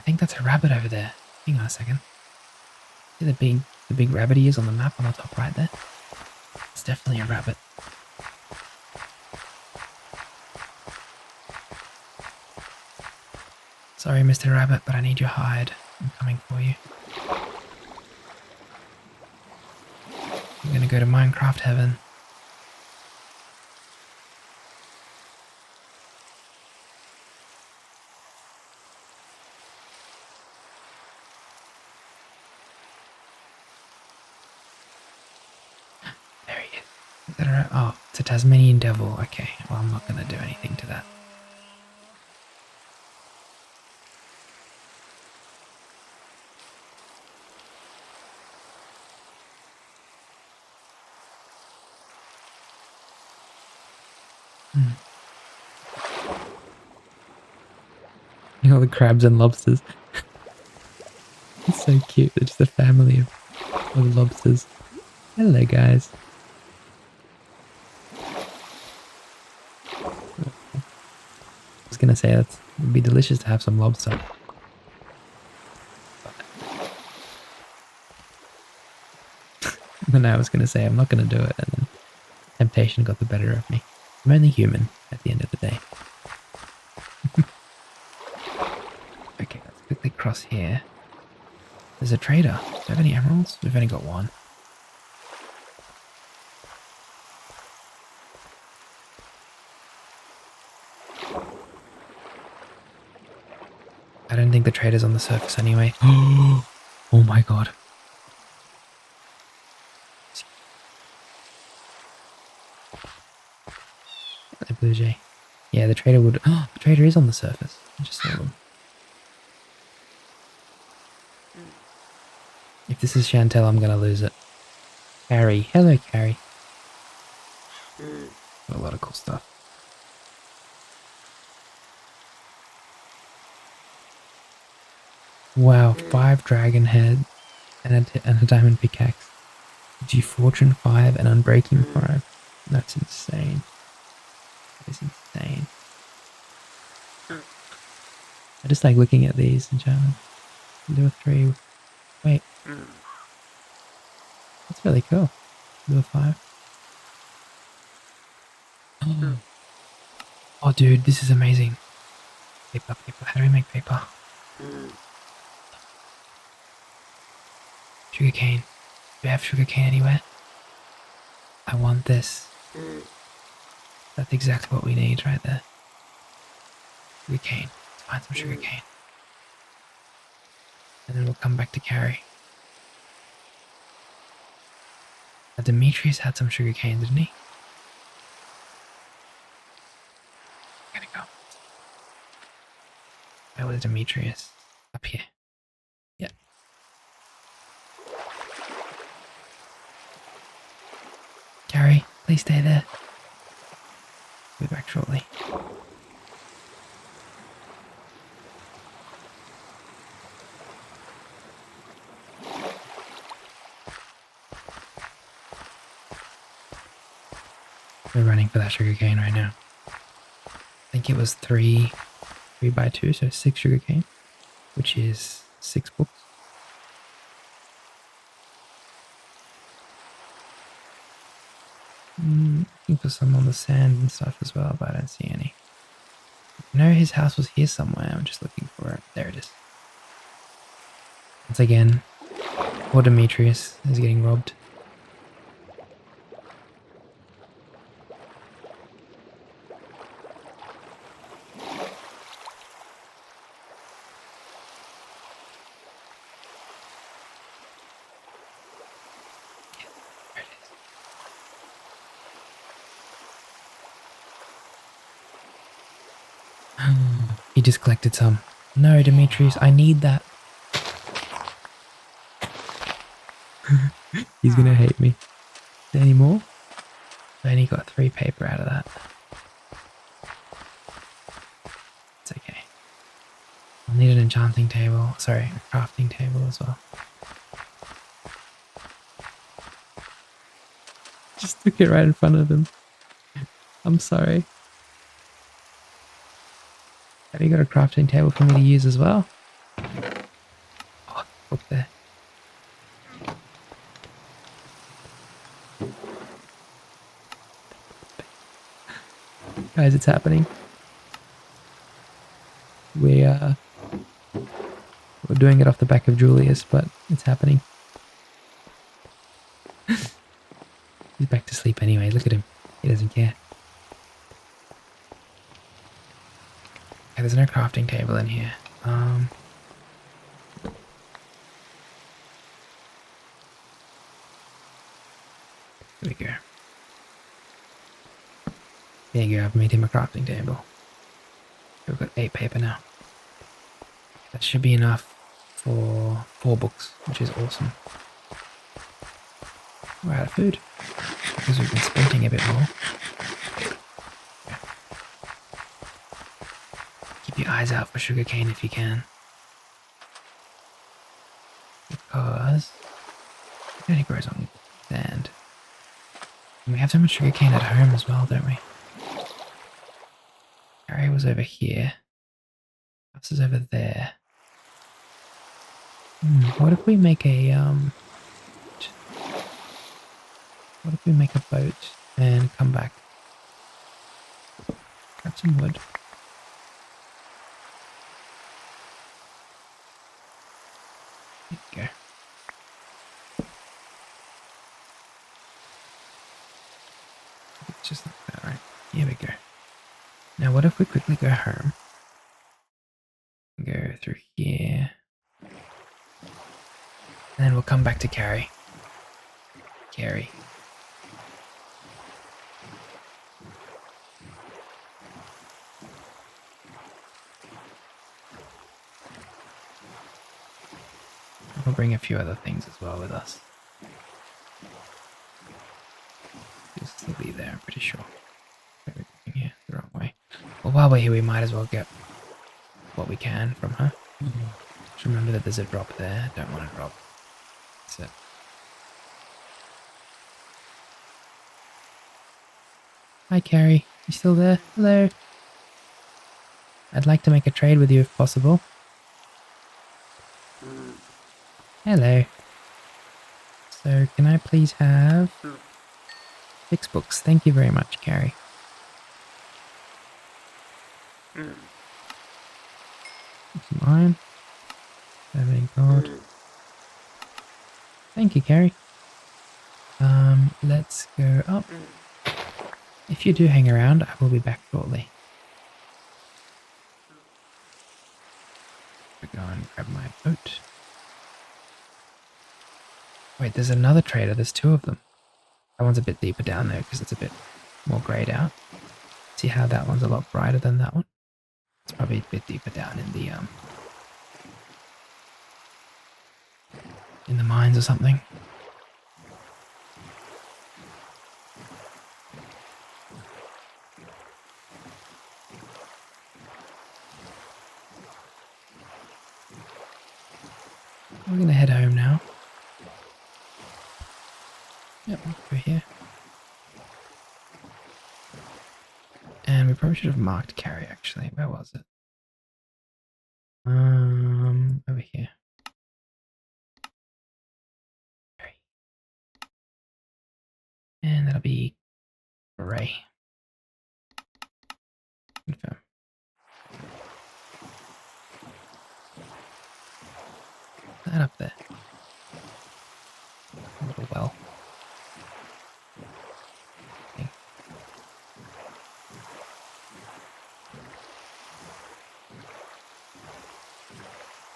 think that's a rabbit over there. Hang on a second. See the big rabbit ears on the map on the top right there? It's definitely a rabbit. Sorry, Mr. Rabbit, but I need your hide. I'm coming for you. I'm gonna go to Minecraft heaven. There he is. Is that a rabbit? Oh, it's a Tasmanian devil. Okay, well, I'm not gonna do anything to that. You know, the crabs and lobsters. It's so cute. They're just a family of lobsters. Hello, guys. I was gonna say it would be delicious to have some lobster. And I was gonna say I'm not gonna do it, and then temptation got the better of me. I'm only human at the end of the day. Okay, let's quickly cross here. There's a trader. Do you have any emeralds? We've only got one. I don't think the trader's on the surface anyway. Oh my god. Hello, Blue Jay. Yeah, the trader would... Oh, the trader is on the surface. I just saw them. If this is Chantel, I'm gonna lose it. Carrie. Hello, Carrie. Got a lot of cool stuff. Wow, 5 dragon head and a diamond pickaxe. G fortune 5 and unbreaking 5. That's insane. That is insane. I just like looking at these enchantments. Level 3. Wait. That's really cool. Level 5. Oh, dude, this is amazing. Paper. How do we make paper? Sugarcane. Do we have sugarcane anywhere? I want this. That's exactly what we need right there. Sugarcane. Let's find some sugarcane. And then we'll come back to carry. Now, Demetrius had some sugarcane, didn't he? I'm gonna go. Where was Demetrius? Up here. Yeah. Carrie, please stay there. Be back shortly. We're running for that sugarcane right now. I think it was 3 by 2, so 6 sugarcane, which is 6 books. Looking for some on the sand and stuff as well, but I don't see any. I know his house was here somewhere. I'm just looking for it. There it is. Once again, poor Demetrius is getting robbed. He just collected some. No, Demetrius, I need that. He's gonna hate me. Is there any more? I only got 3 paper out of that. It's okay. I'll need an enchanting table. Sorry, a crafting table as well. Just took it right in front of him. I'm sorry. Have you got a crafting table for me to use as well? Oh, book there. Guys, it's happening. We're doing it off the back of Julius, but it's happening. He's back to sleep anyway. Look at him. He doesn't care. Okay, there's no crafting table in here. Here we go. There you go. I've made him a crafting table. We've got 8 paper now. That should be enough for 4 books, which is awesome. We're out of food because we've been sprinting a bit more. Keep your eyes out for sugarcane if you can. Because it only grows on sand. And we have so much sugarcane at home as well, don't we? Harry was over here. House is over there. What if we make a what if we make a boat and come back? Grab some wood. There you go. It's just like that, right? Here we go. Now what if we quickly go home? Go through here. And then we'll come back to Carrie. Carrie. We'll bring a few other things as well with us. You'll still be there, I'm pretty sure. Maybe we're going here the wrong way. Well, while we're here, we might as well get what we can from her. Just remember that there's a drop there. Don't want to drop. That's it. Hi, Carrie. You still there? Hello. I'd like to make a trade with you if possible. Hello. So, can I please have 6 books? Thank you very much, Carrie. Some iron. Serving gold. Thank you, Carrie. Let's go up. If you do hang around, I will be back shortly. I'll go and grab my boat. Wait, there's another trader. There's 2 of them. That one's a bit deeper down there because it's a bit more grayed out. See how that one's a lot brighter than that one? It's probably a bit deeper down in the mines or something. We're gonna head home now. Yep, over here. And we probably should have marked Carrie actually. Where was it? Over here. Carrie. And that'll be Ray. Confirm. That up there. A little well. Okay.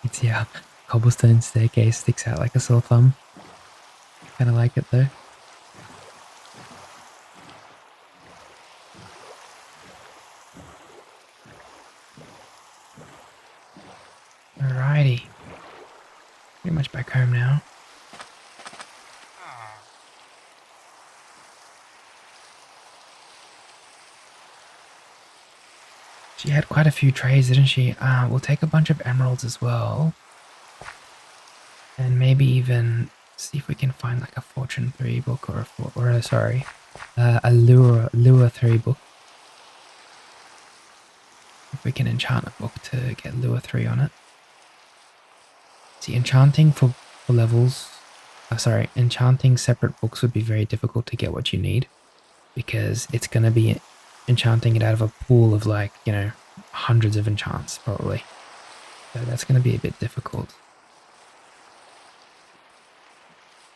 It's yeah, cobblestone staircase sticks out like a sore thumb. Kinda like it though. Alrighty. Pretty much back home now. She had quite a few trays, didn't she? We'll take a bunch of emeralds as well. And maybe even see if we can find like a Fortune 3 book or a Lure 3 book. If we can enchant a book to get Lure 3 on it. See, enchanting for levels... sorry, enchanting separate books would be very difficult to get what you need. Because it's going to be enchanting it out of a pool of like, you know, hundreds of enchants probably. So that's going to be a bit difficult.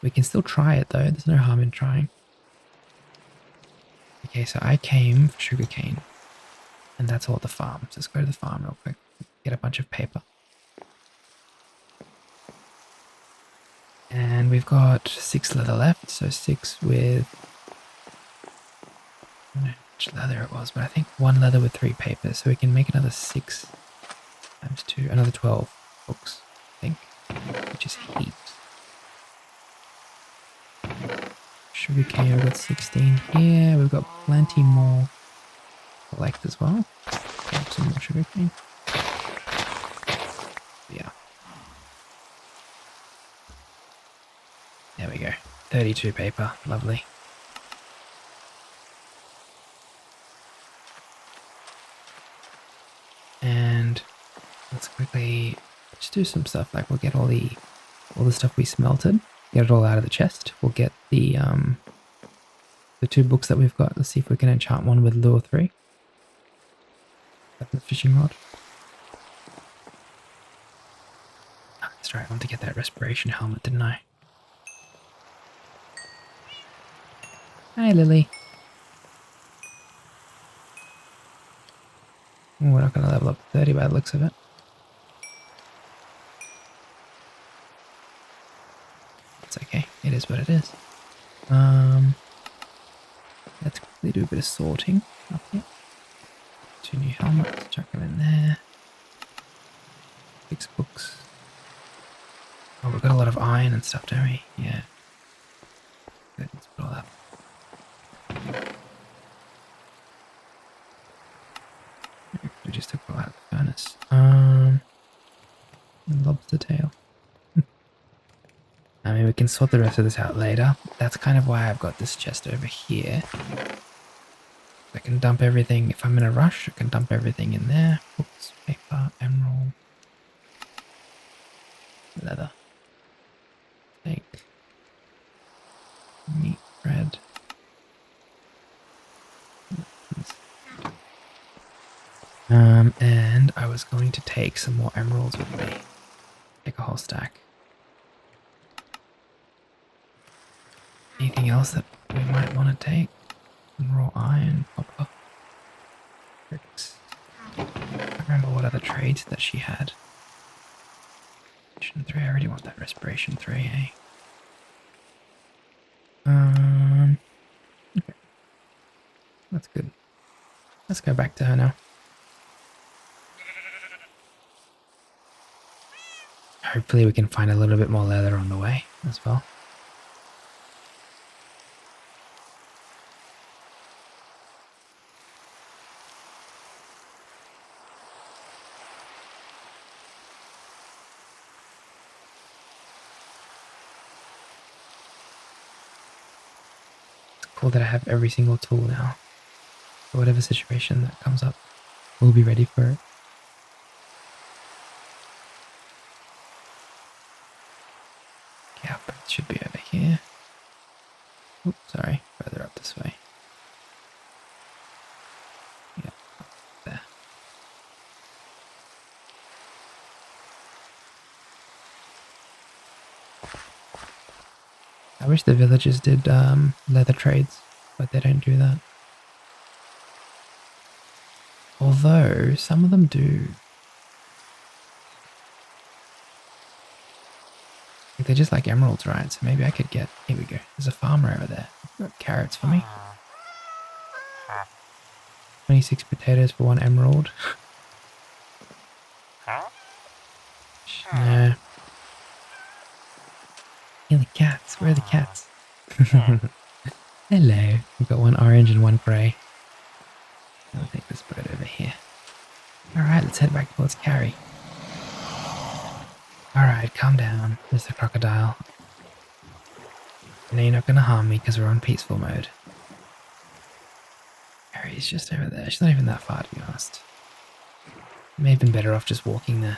We can still try it though, there's no harm in trying. Okay, so I came for sugarcane. And that's all at the farm. So let's go to the farm real quick. Get a bunch of paper. And we've got 6 leather left, so 6 with... I don't know which leather it was, but I think 1 leather with 3 papers. So we can make another 6 times 2, another 12 books, I think, which is heaps. Sugarcane, we've got 16 here. We've got plenty more to collect as well. Grab some more sugarcane. Yeah. There we go. 32 paper. Lovely. And let's quickly just do some stuff. Like we'll get all the stuff we smelted. Get it all out of the chest. We'll get the 2 books that we've got. Let's see if we can enchant one with lure 3. That's the fishing rod. Oh, that's right. I want to get that respiration helmet, didn't I? Hi, Lily. Ooh, we're not going to level up to 30 by the looks of it. It's okay. It is what it is. Let's quickly do a bit of sorting up here. 2 new helmets. Chuck them in there. 6 books. Oh, we've got a lot of iron and stuff, don't we? Yeah. Good. Let's put all that. We just took all out of the furnace. Lobster tail. I mean, we can sort the rest of this out later. That's kind of why I've got this chest over here. I can dump everything. If I'm in a rush, I can dump everything in there. Books, paper, emerald, leather, steak, meat, bread. And I was going to take some more emeralds with me. Take a whole stack. Anything else that we might want to take? Raw iron, copper, bricks. I can't remember what other trades that she had. Respiration 3, I already want that respiration 3, eh? Okay. That's good. Let's go back to her now. Hopefully we can find a little bit more leather on the way as well. It's cool that I have every single tool now. For whatever situation that comes up, we'll be ready for it. Yep, it should be over here. Oops, sorry, further up this way. Yep, there. I wish the villagers did leather trades, but they don't do that. Although, some of them do. They're just like emeralds, right? So maybe I could get... Here we go. There's a farmer over there. Got carrots for me. 26 potatoes for 1 emerald. No. Here, the cats. Where are the cats? Hello. We've got 1 orange and 1 grey. I'll take this bird over here. Alright, let's head back towards Carrie. Alright, calm down, Mr. Crocodile. I know you're not going to harm me because we're on peaceful mode. Carrie's just over there. She's not even that far, to be honest. May have been better off just walking there.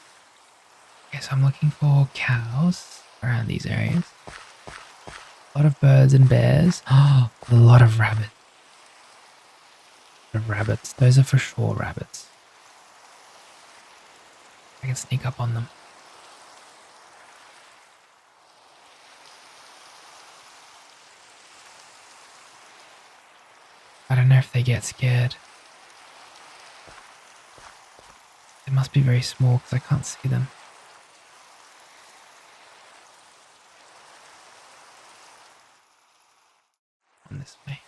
so I'm looking for cows around these areas. A lot of birds and bears. Oh, a lot of rabbits. Rabbits. Those are for sure rabbits. I can sneak up on them. I don't know if they get scared. They must be very small because I can't see them. On this way.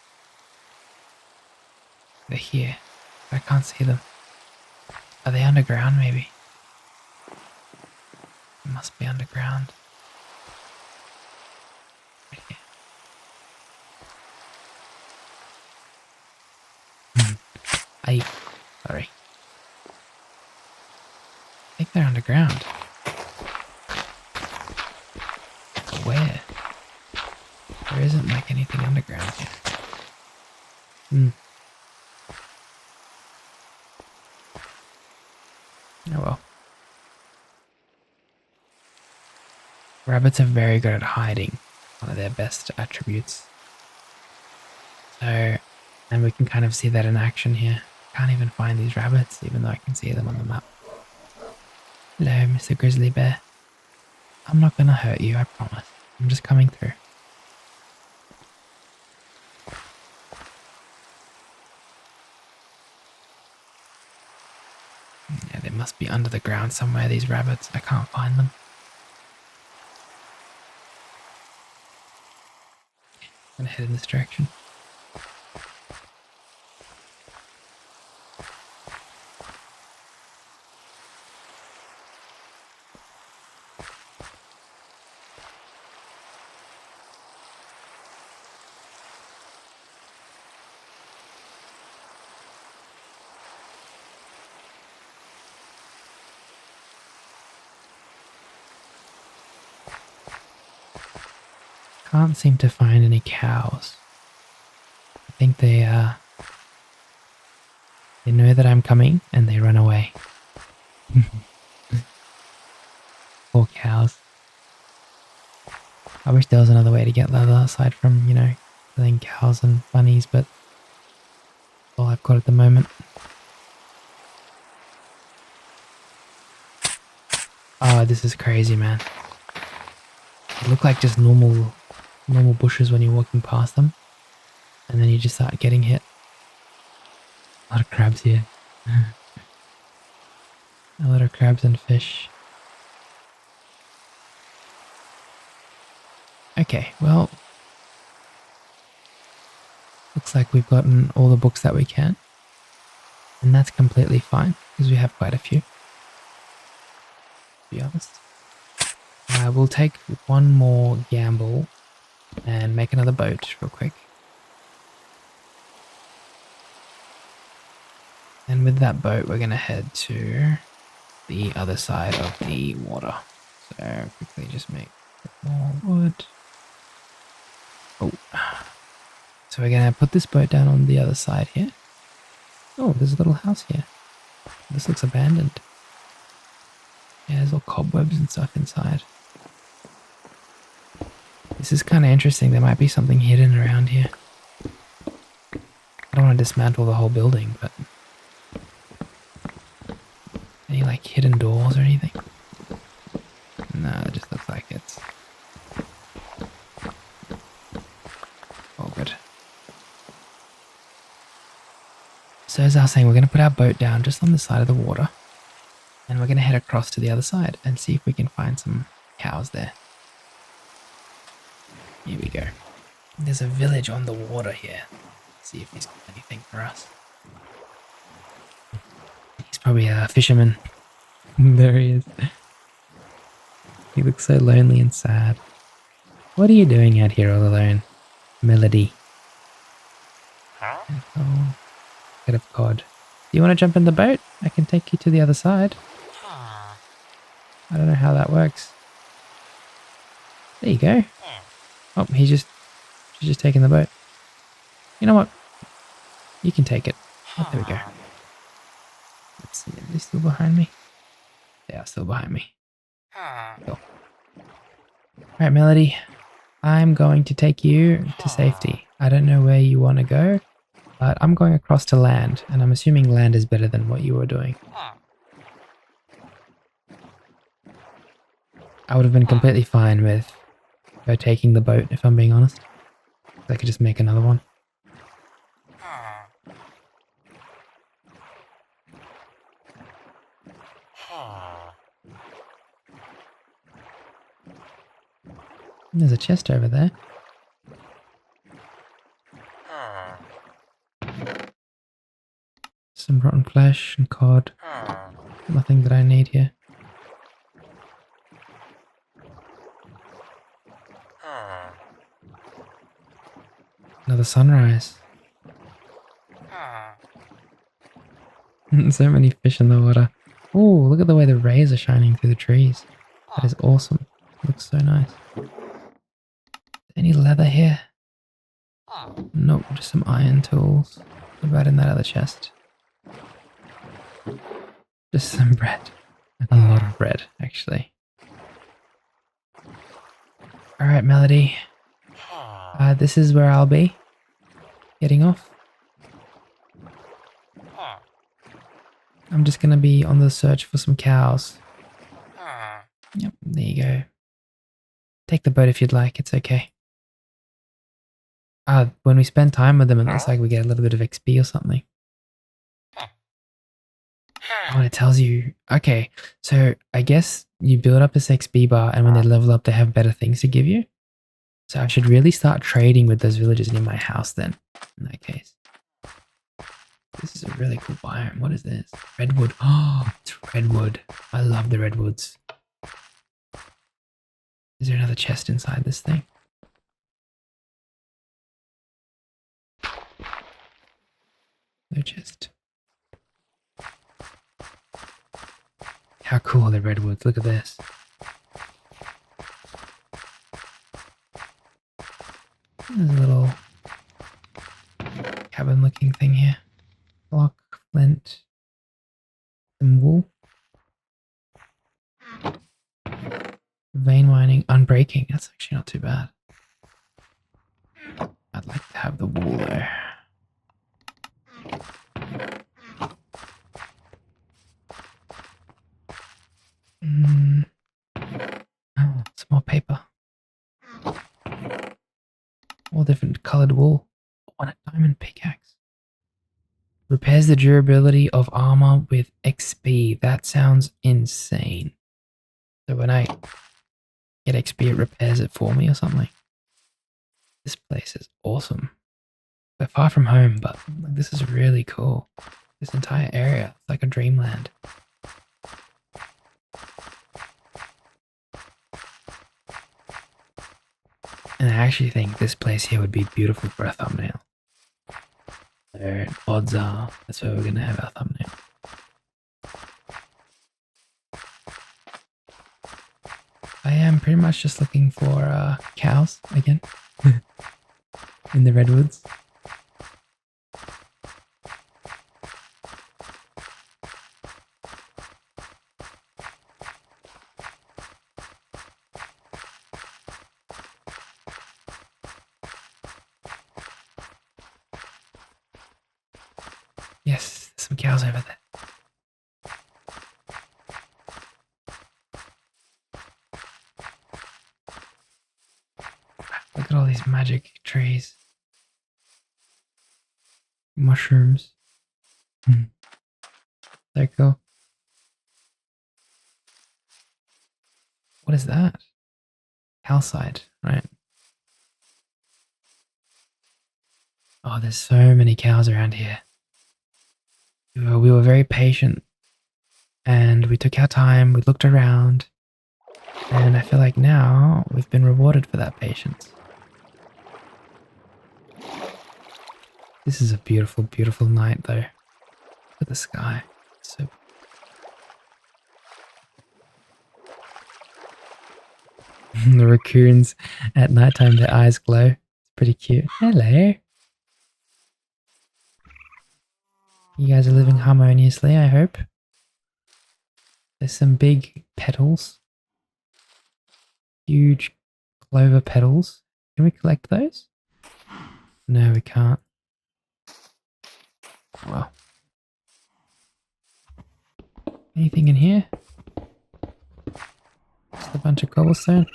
They're here. I can't see them. Are they underground maybe? They must be underground. Right here. Sorry. I think they're underground. But where? There isn't like anything underground here. Oh well. Rabbits are very good at hiding. One of their best attributes. So, and we can kind of see that in action here. Can't even find these rabbits, even though I can see them on the map. Hello, Mr. Grizzly Bear. I'm not gonna hurt you, I promise. I'm just coming through. Yeah, they must be under the ground somewhere, these rabbits. I can't find them. I'm gonna head in this direction. Can't seem to find any cows. I think they know that I'm coming and they run away. Poor cows. I wish there was another way to get leather aside from, killing cows and bunnies, but that's all I've got at the moment. Oh, this is crazy, man. They look like just normal bushes when you're walking past them, and then you just start getting hit. A lot of crabs here. A lot of crabs and fish. Okay, well, looks like we've gotten all the books that we can, and that's completely fine because we have quite a few, to be honest. We'll take one more gamble and make another boat real quick. And with that boat, we're going to head to the other side of the water. So quickly just make more wood. Oh. So we're going to put this boat down on the other side here. Oh, there's a little house here. This looks abandoned. Yeah, there's all cobwebs and stuff inside. This is kind of interesting. There might be something hidden around here. I don't want to dismantle the whole building, but... Any like hidden doors or anything? No, it just looks like it's all good. So as I was saying, we're going to put our boat down just on the side of the water, and we're going to head across to the other side and see if we can find some cows there. Here we go. There's a village on the water here. Let's see if he's got anything for us. He's probably a fisherman. There he is. He looks so lonely and sad. What are you doing out here all alone, Melody? Oh, bit of cod. Do you want to jump in the boat? I can take you to the other side. I don't know how that works. There you go. Oh, she's just taking the boat. You know what? You can take it. Oh, there we go. Let's see, are they still behind me? They are still behind me. Cool. Alright, Melody. I'm going to take you to safety. I don't know where you want to go, but I'm going across to land, and I'm assuming land is better than what you were doing. I would have been completely fine with her taking the boat, if I'm being honest. I could just make another one. There's a chest over there. Some rotten flesh and cod. Nothing that I need here. Another sunrise. So many fish in the water. Oh, look at the way the rays are shining through the trees. That is awesome. Looks so nice. Any leather here? Nope, just some iron tools. What about in that other chest? Just some bread. A lot of bread, actually. Alright, Melody. This is where I'll be. Getting off. I'm just gonna be on the search for some cows. Yep, there you go. Take the boat if you'd like, it's okay. When we spend time with them, it looks like we get a little bit of XP or something. Oh, it tells you. Okay, so I guess you build up this XP bar, and when they level up, they have better things to give you. So I should really start trading with those villagers near my house then, in that case. This is a really cool biome. What is this? Redwood. Oh, it's redwood. I love the redwoods. Is there another chest inside this thing? No chest. How cool are the redwoods? Look at this. There's a little cabin looking thing here. Block, flint, some wool. Vein mining, unbreaking. That's actually not too bad. I'd like to have the wool though. Oh, some more paper. All different colored wool. On a diamond pickaxe. Repairs the durability of armor with XP. That sounds insane. So when I get XP, it repairs it for me or something. This place is awesome. We're far from home, but this is really cool. This entire area, it's like a dreamland. And I actually think this place here would be beautiful for a thumbnail. So odds are that's where we're going to have our thumbnail. I am pretty much just looking for cows again in the redwoods. Yes, there's some cows over there. Look at all these magic trees. Mushrooms. So cool. What is that? Calcite, right? Oh, there's so many cows around here. We were very patient and we took our time, we looked around, and I feel like now we've been rewarded for that patience. This is a beautiful, beautiful night though. Look at the sky. So the raccoons at nighttime, their eyes glow. It's pretty cute. Hello. You guys are living harmoniously, I hope. There's some big petals huge clover petals. Can we collect those? No, we can't. Well. Anything in here? Just a bunch of cobblestone.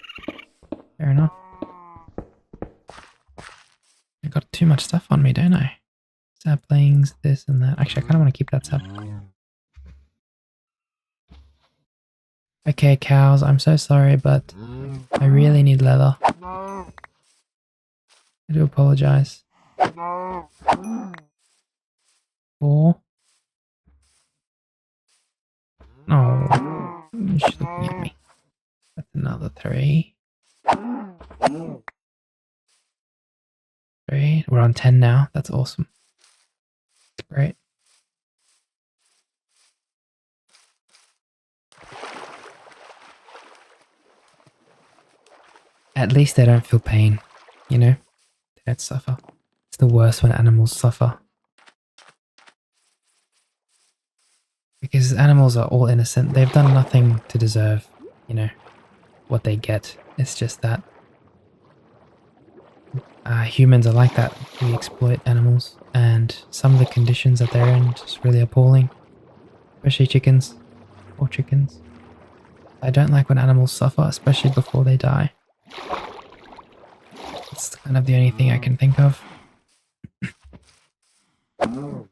Fair enough. I got too much stuff on me, don't I? Saplings, this and that. Actually, I kind of want to keep that sapling. Okay, cows, I'm so sorry, but I really need leather. I do apologize. 4. Oh, she's looking at me. That's another 3. 3. We're on 10 now. That's awesome. Great. At least they don't feel pain, you know? They don't suffer. It's the worst when animals suffer. Because animals are all innocent. They've done nothing to deserve, you know, what they get. It's just that humans are like that. We exploit animals, and some of the conditions that they're in just really appalling. Especially chickens. Poor chickens. I don't like when animals suffer, especially before they die. It's kind of the only thing I can think of. Yeah,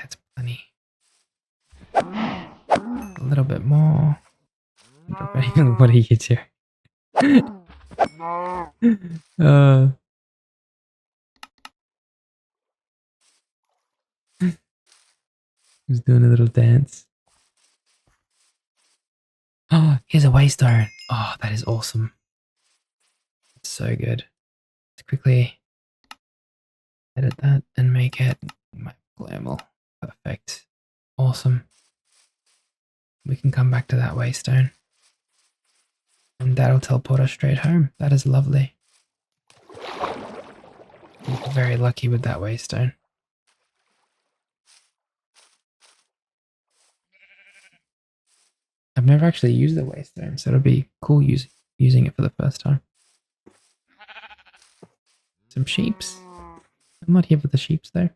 it's plenty. A little bit more. What are you doing? Who's doing a little dance? Oh, here's a waystone. Oh, that is awesome. It's so good. Let's quickly edit that and make it my glamour. Perfect. Awesome. We can come back to that waystone. And that'll teleport us straight home. That is lovely. I'm very lucky with that waystone. I've never actually used the waystone, so it'll be cool using it for the first time. Some sheeps. I'm not here for the sheeps though.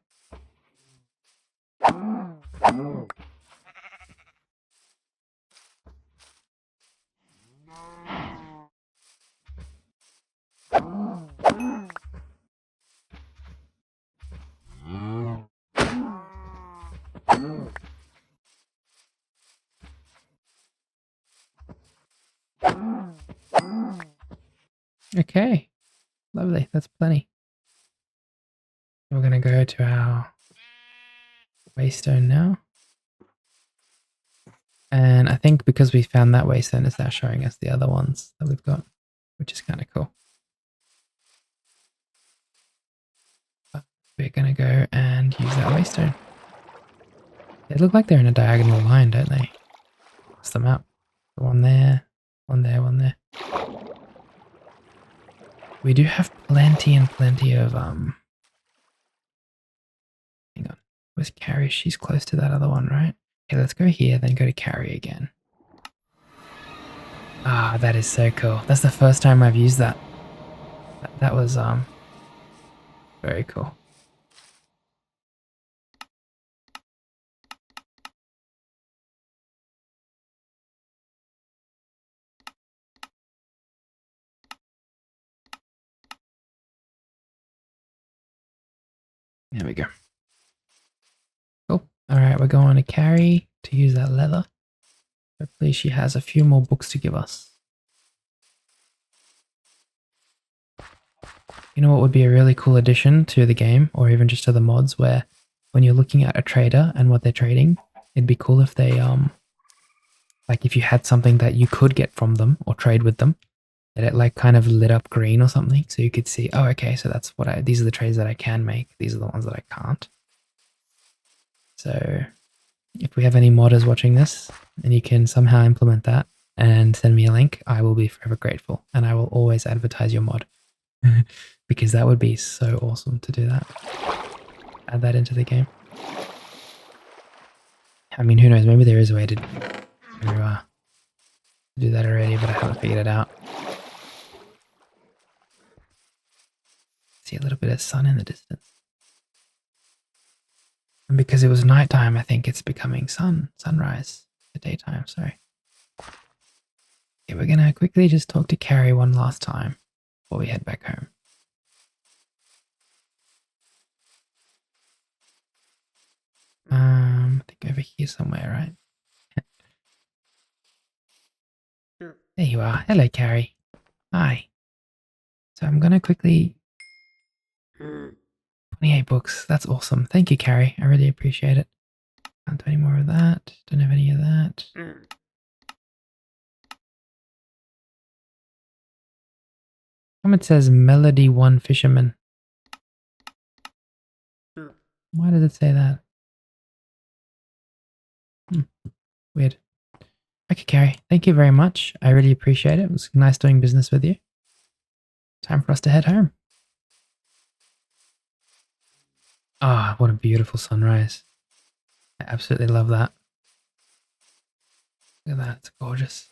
Okay, lovely, that's plenty. We're going to go to our waystone now. And I think because we found that waystone, it's now showing us the other ones that we've got, which is kind of cool. But we're going to go and use that waystone. They look like they're in a diagonal line, don't they? What's the map? One there, one there, one there. We do have plenty and plenty of hang on. Where's Carrie? She's close to that other one, right? Okay, let's go here, then go to Carrie again. Ah, that is so cool. That's the first time I've used that. That was very cool. There we go. Cool. Alright, we're going to Carrie to use that leather. Hopefully she has a few more books to give us. You know what would be a really cool addition to the game, or even just to the mods, where when you're looking at a trader and what they're trading, it'd be cool if they like if you had something that you could get from them or trade with them, that it like kind of lit up green or something, so you could see, oh okay, so that's what these are the trades that I can make, these are the ones that I can't. So if we have any modders watching this and you can somehow implement that and send me a link, I will be forever grateful, and I will always advertise your mod. Because that would be so awesome to do that. Add that into the game. I mean, who knows? Maybe there is a way to do that already, but I haven't figured it out. See a little bit of sun in the distance. And because it was nighttime, I think it's becoming sunrise, the daytime, sorry. Okay, we're gonna quickly just talk to Carrie one last time before we head back home. I think over here somewhere, right? Sure. There you are. Hello, Carrie. Hi. So I'm gonna quickly 28 books. That's awesome. Thank you, Carrie. I really appreciate it. Can't do any more of that. Don't have any of that. Comment says Melody One Fisherman. Why does it say that? Weird. Okay, Carrie. Thank you very much. I really appreciate it. It was nice doing business with you. Time for us to head home. Ah, what a beautiful sunrise. I absolutely love that. Look at that. It's gorgeous.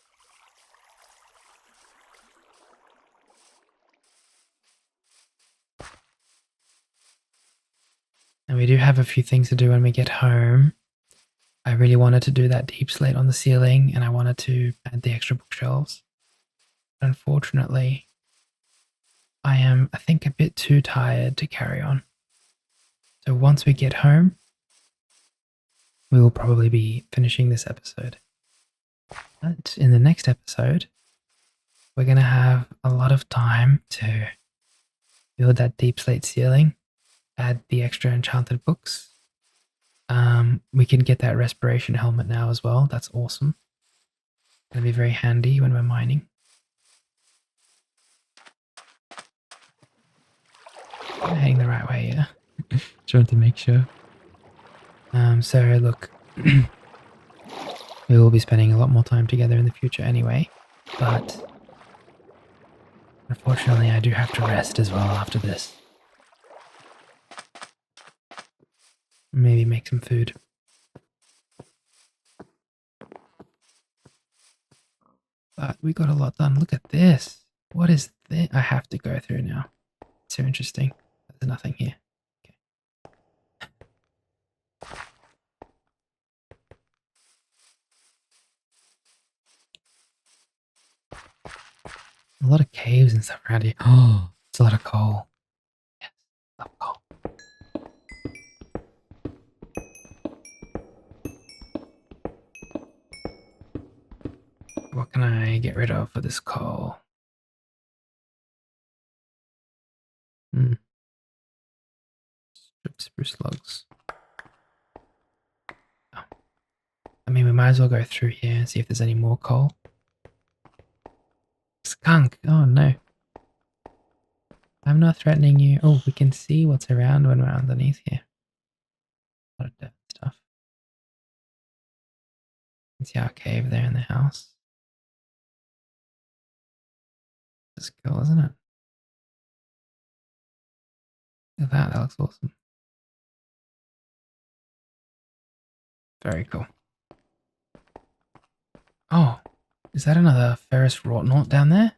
And we do have a few things to do when we get home. I really wanted to do that deep slate on the ceiling, and I wanted to add the extra bookshelves. Unfortunately, I am, I think, a bit too tired to carry on. So once we get home, we will probably be finishing this episode. But in the next episode, we're going to have a lot of time to build that deep slate ceiling, add the extra enchanted books. We can get that respiration helmet now as well. That's awesome. Going to be very handy when we're mining. I'm heading the right way, yeah. Trying to make sure. So look, we will be spending a lot more time together in the future anyway, but unfortunately I do have to rest as well after this. Maybe make some food. But we got a lot done. Look at this. What is this? I have to go through now. It's so interesting. There's nothing here. A lot of caves and stuff around here. Oh, it's a lot of coal. Yes, love coal. What can I get rid of for this coal? Strip spruce logs. Oh. I mean, we might as well go through here and see if there's any more coal. Skunk! Oh no. I'm not threatening you. Oh, we can see what's around when we're underneath here. A lot of dirt stuff. You can see our cave there in the house. It's cool, isn't it? Look at that, that looks awesome. Very cool. Oh, is that another Ferris Wroughton down there?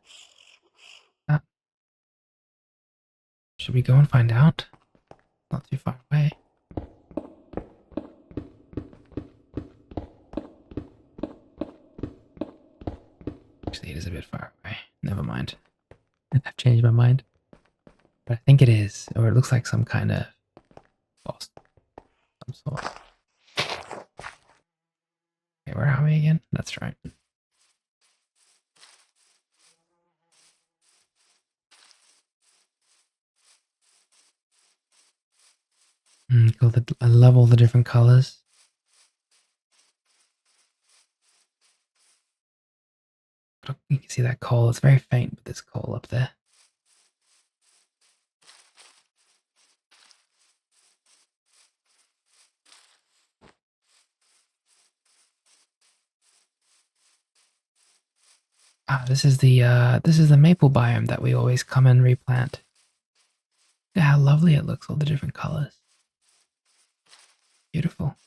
Should we go and find out? Not too far away. Actually, it is a bit far away. Never mind. I've changed my mind. But I think it is, or it looks like some kind of boss. Some sort. Okay, where are we again? That's right. Cool. I love all the different colors. You can see that coal. It's very faint, but there's coal up there. Ah, this is the maple biome that we always come and replant. Look at how lovely it looks, all the different colors. Beautiful.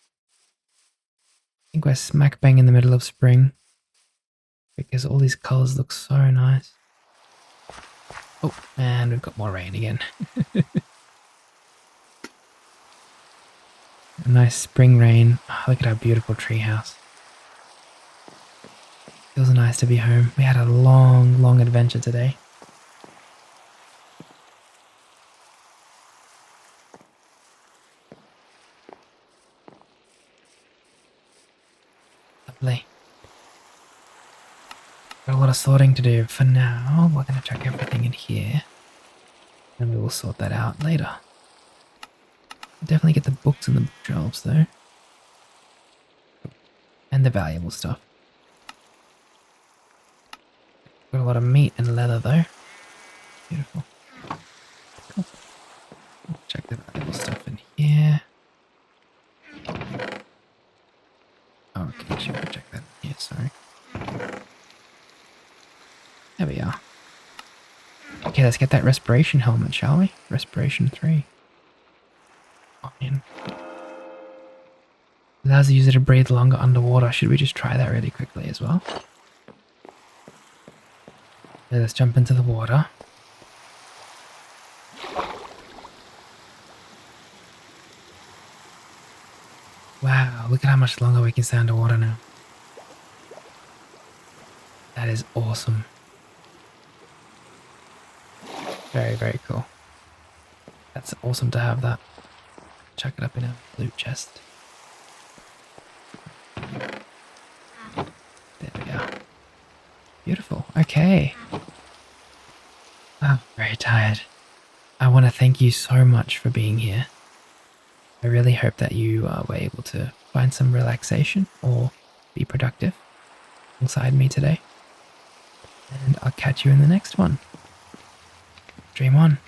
think we're smack bang in the middle of spring because all these colors look so nice. Oh, and we've got more rain again. A nice spring rain. Oh, look at our beautiful treehouse. Feels nice to be home. We had a long, long adventure today. Lovely. Got a lot of sorting to do. For now, we're going to chuck everything in here. And we will sort that out later. Definitely get the books in the bookshelves though. And the valuable stuff. Got a lot of meat and leather though. Beautiful. Cool. Check the valuable stuff in here. Oh, okay, should we check that in here, sorry. There we are. Okay, let's get that respiration helmet, shall we? Respiration 3. Fine. Allows the user to breathe longer underwater. Should we just try that really quickly as well? Okay, let's jump into the water. Wow, look at how much longer we can stay underwater now. That is awesome. Very, very cool. That's awesome to have that. Chuck it up in a loot chest. There we are. Beautiful. Okay. I'm very tired. I want to thank you so much for being here. I really hope that you were able to find some relaxation or be productive alongside me today. And I'll catch you in the next one. Dream on.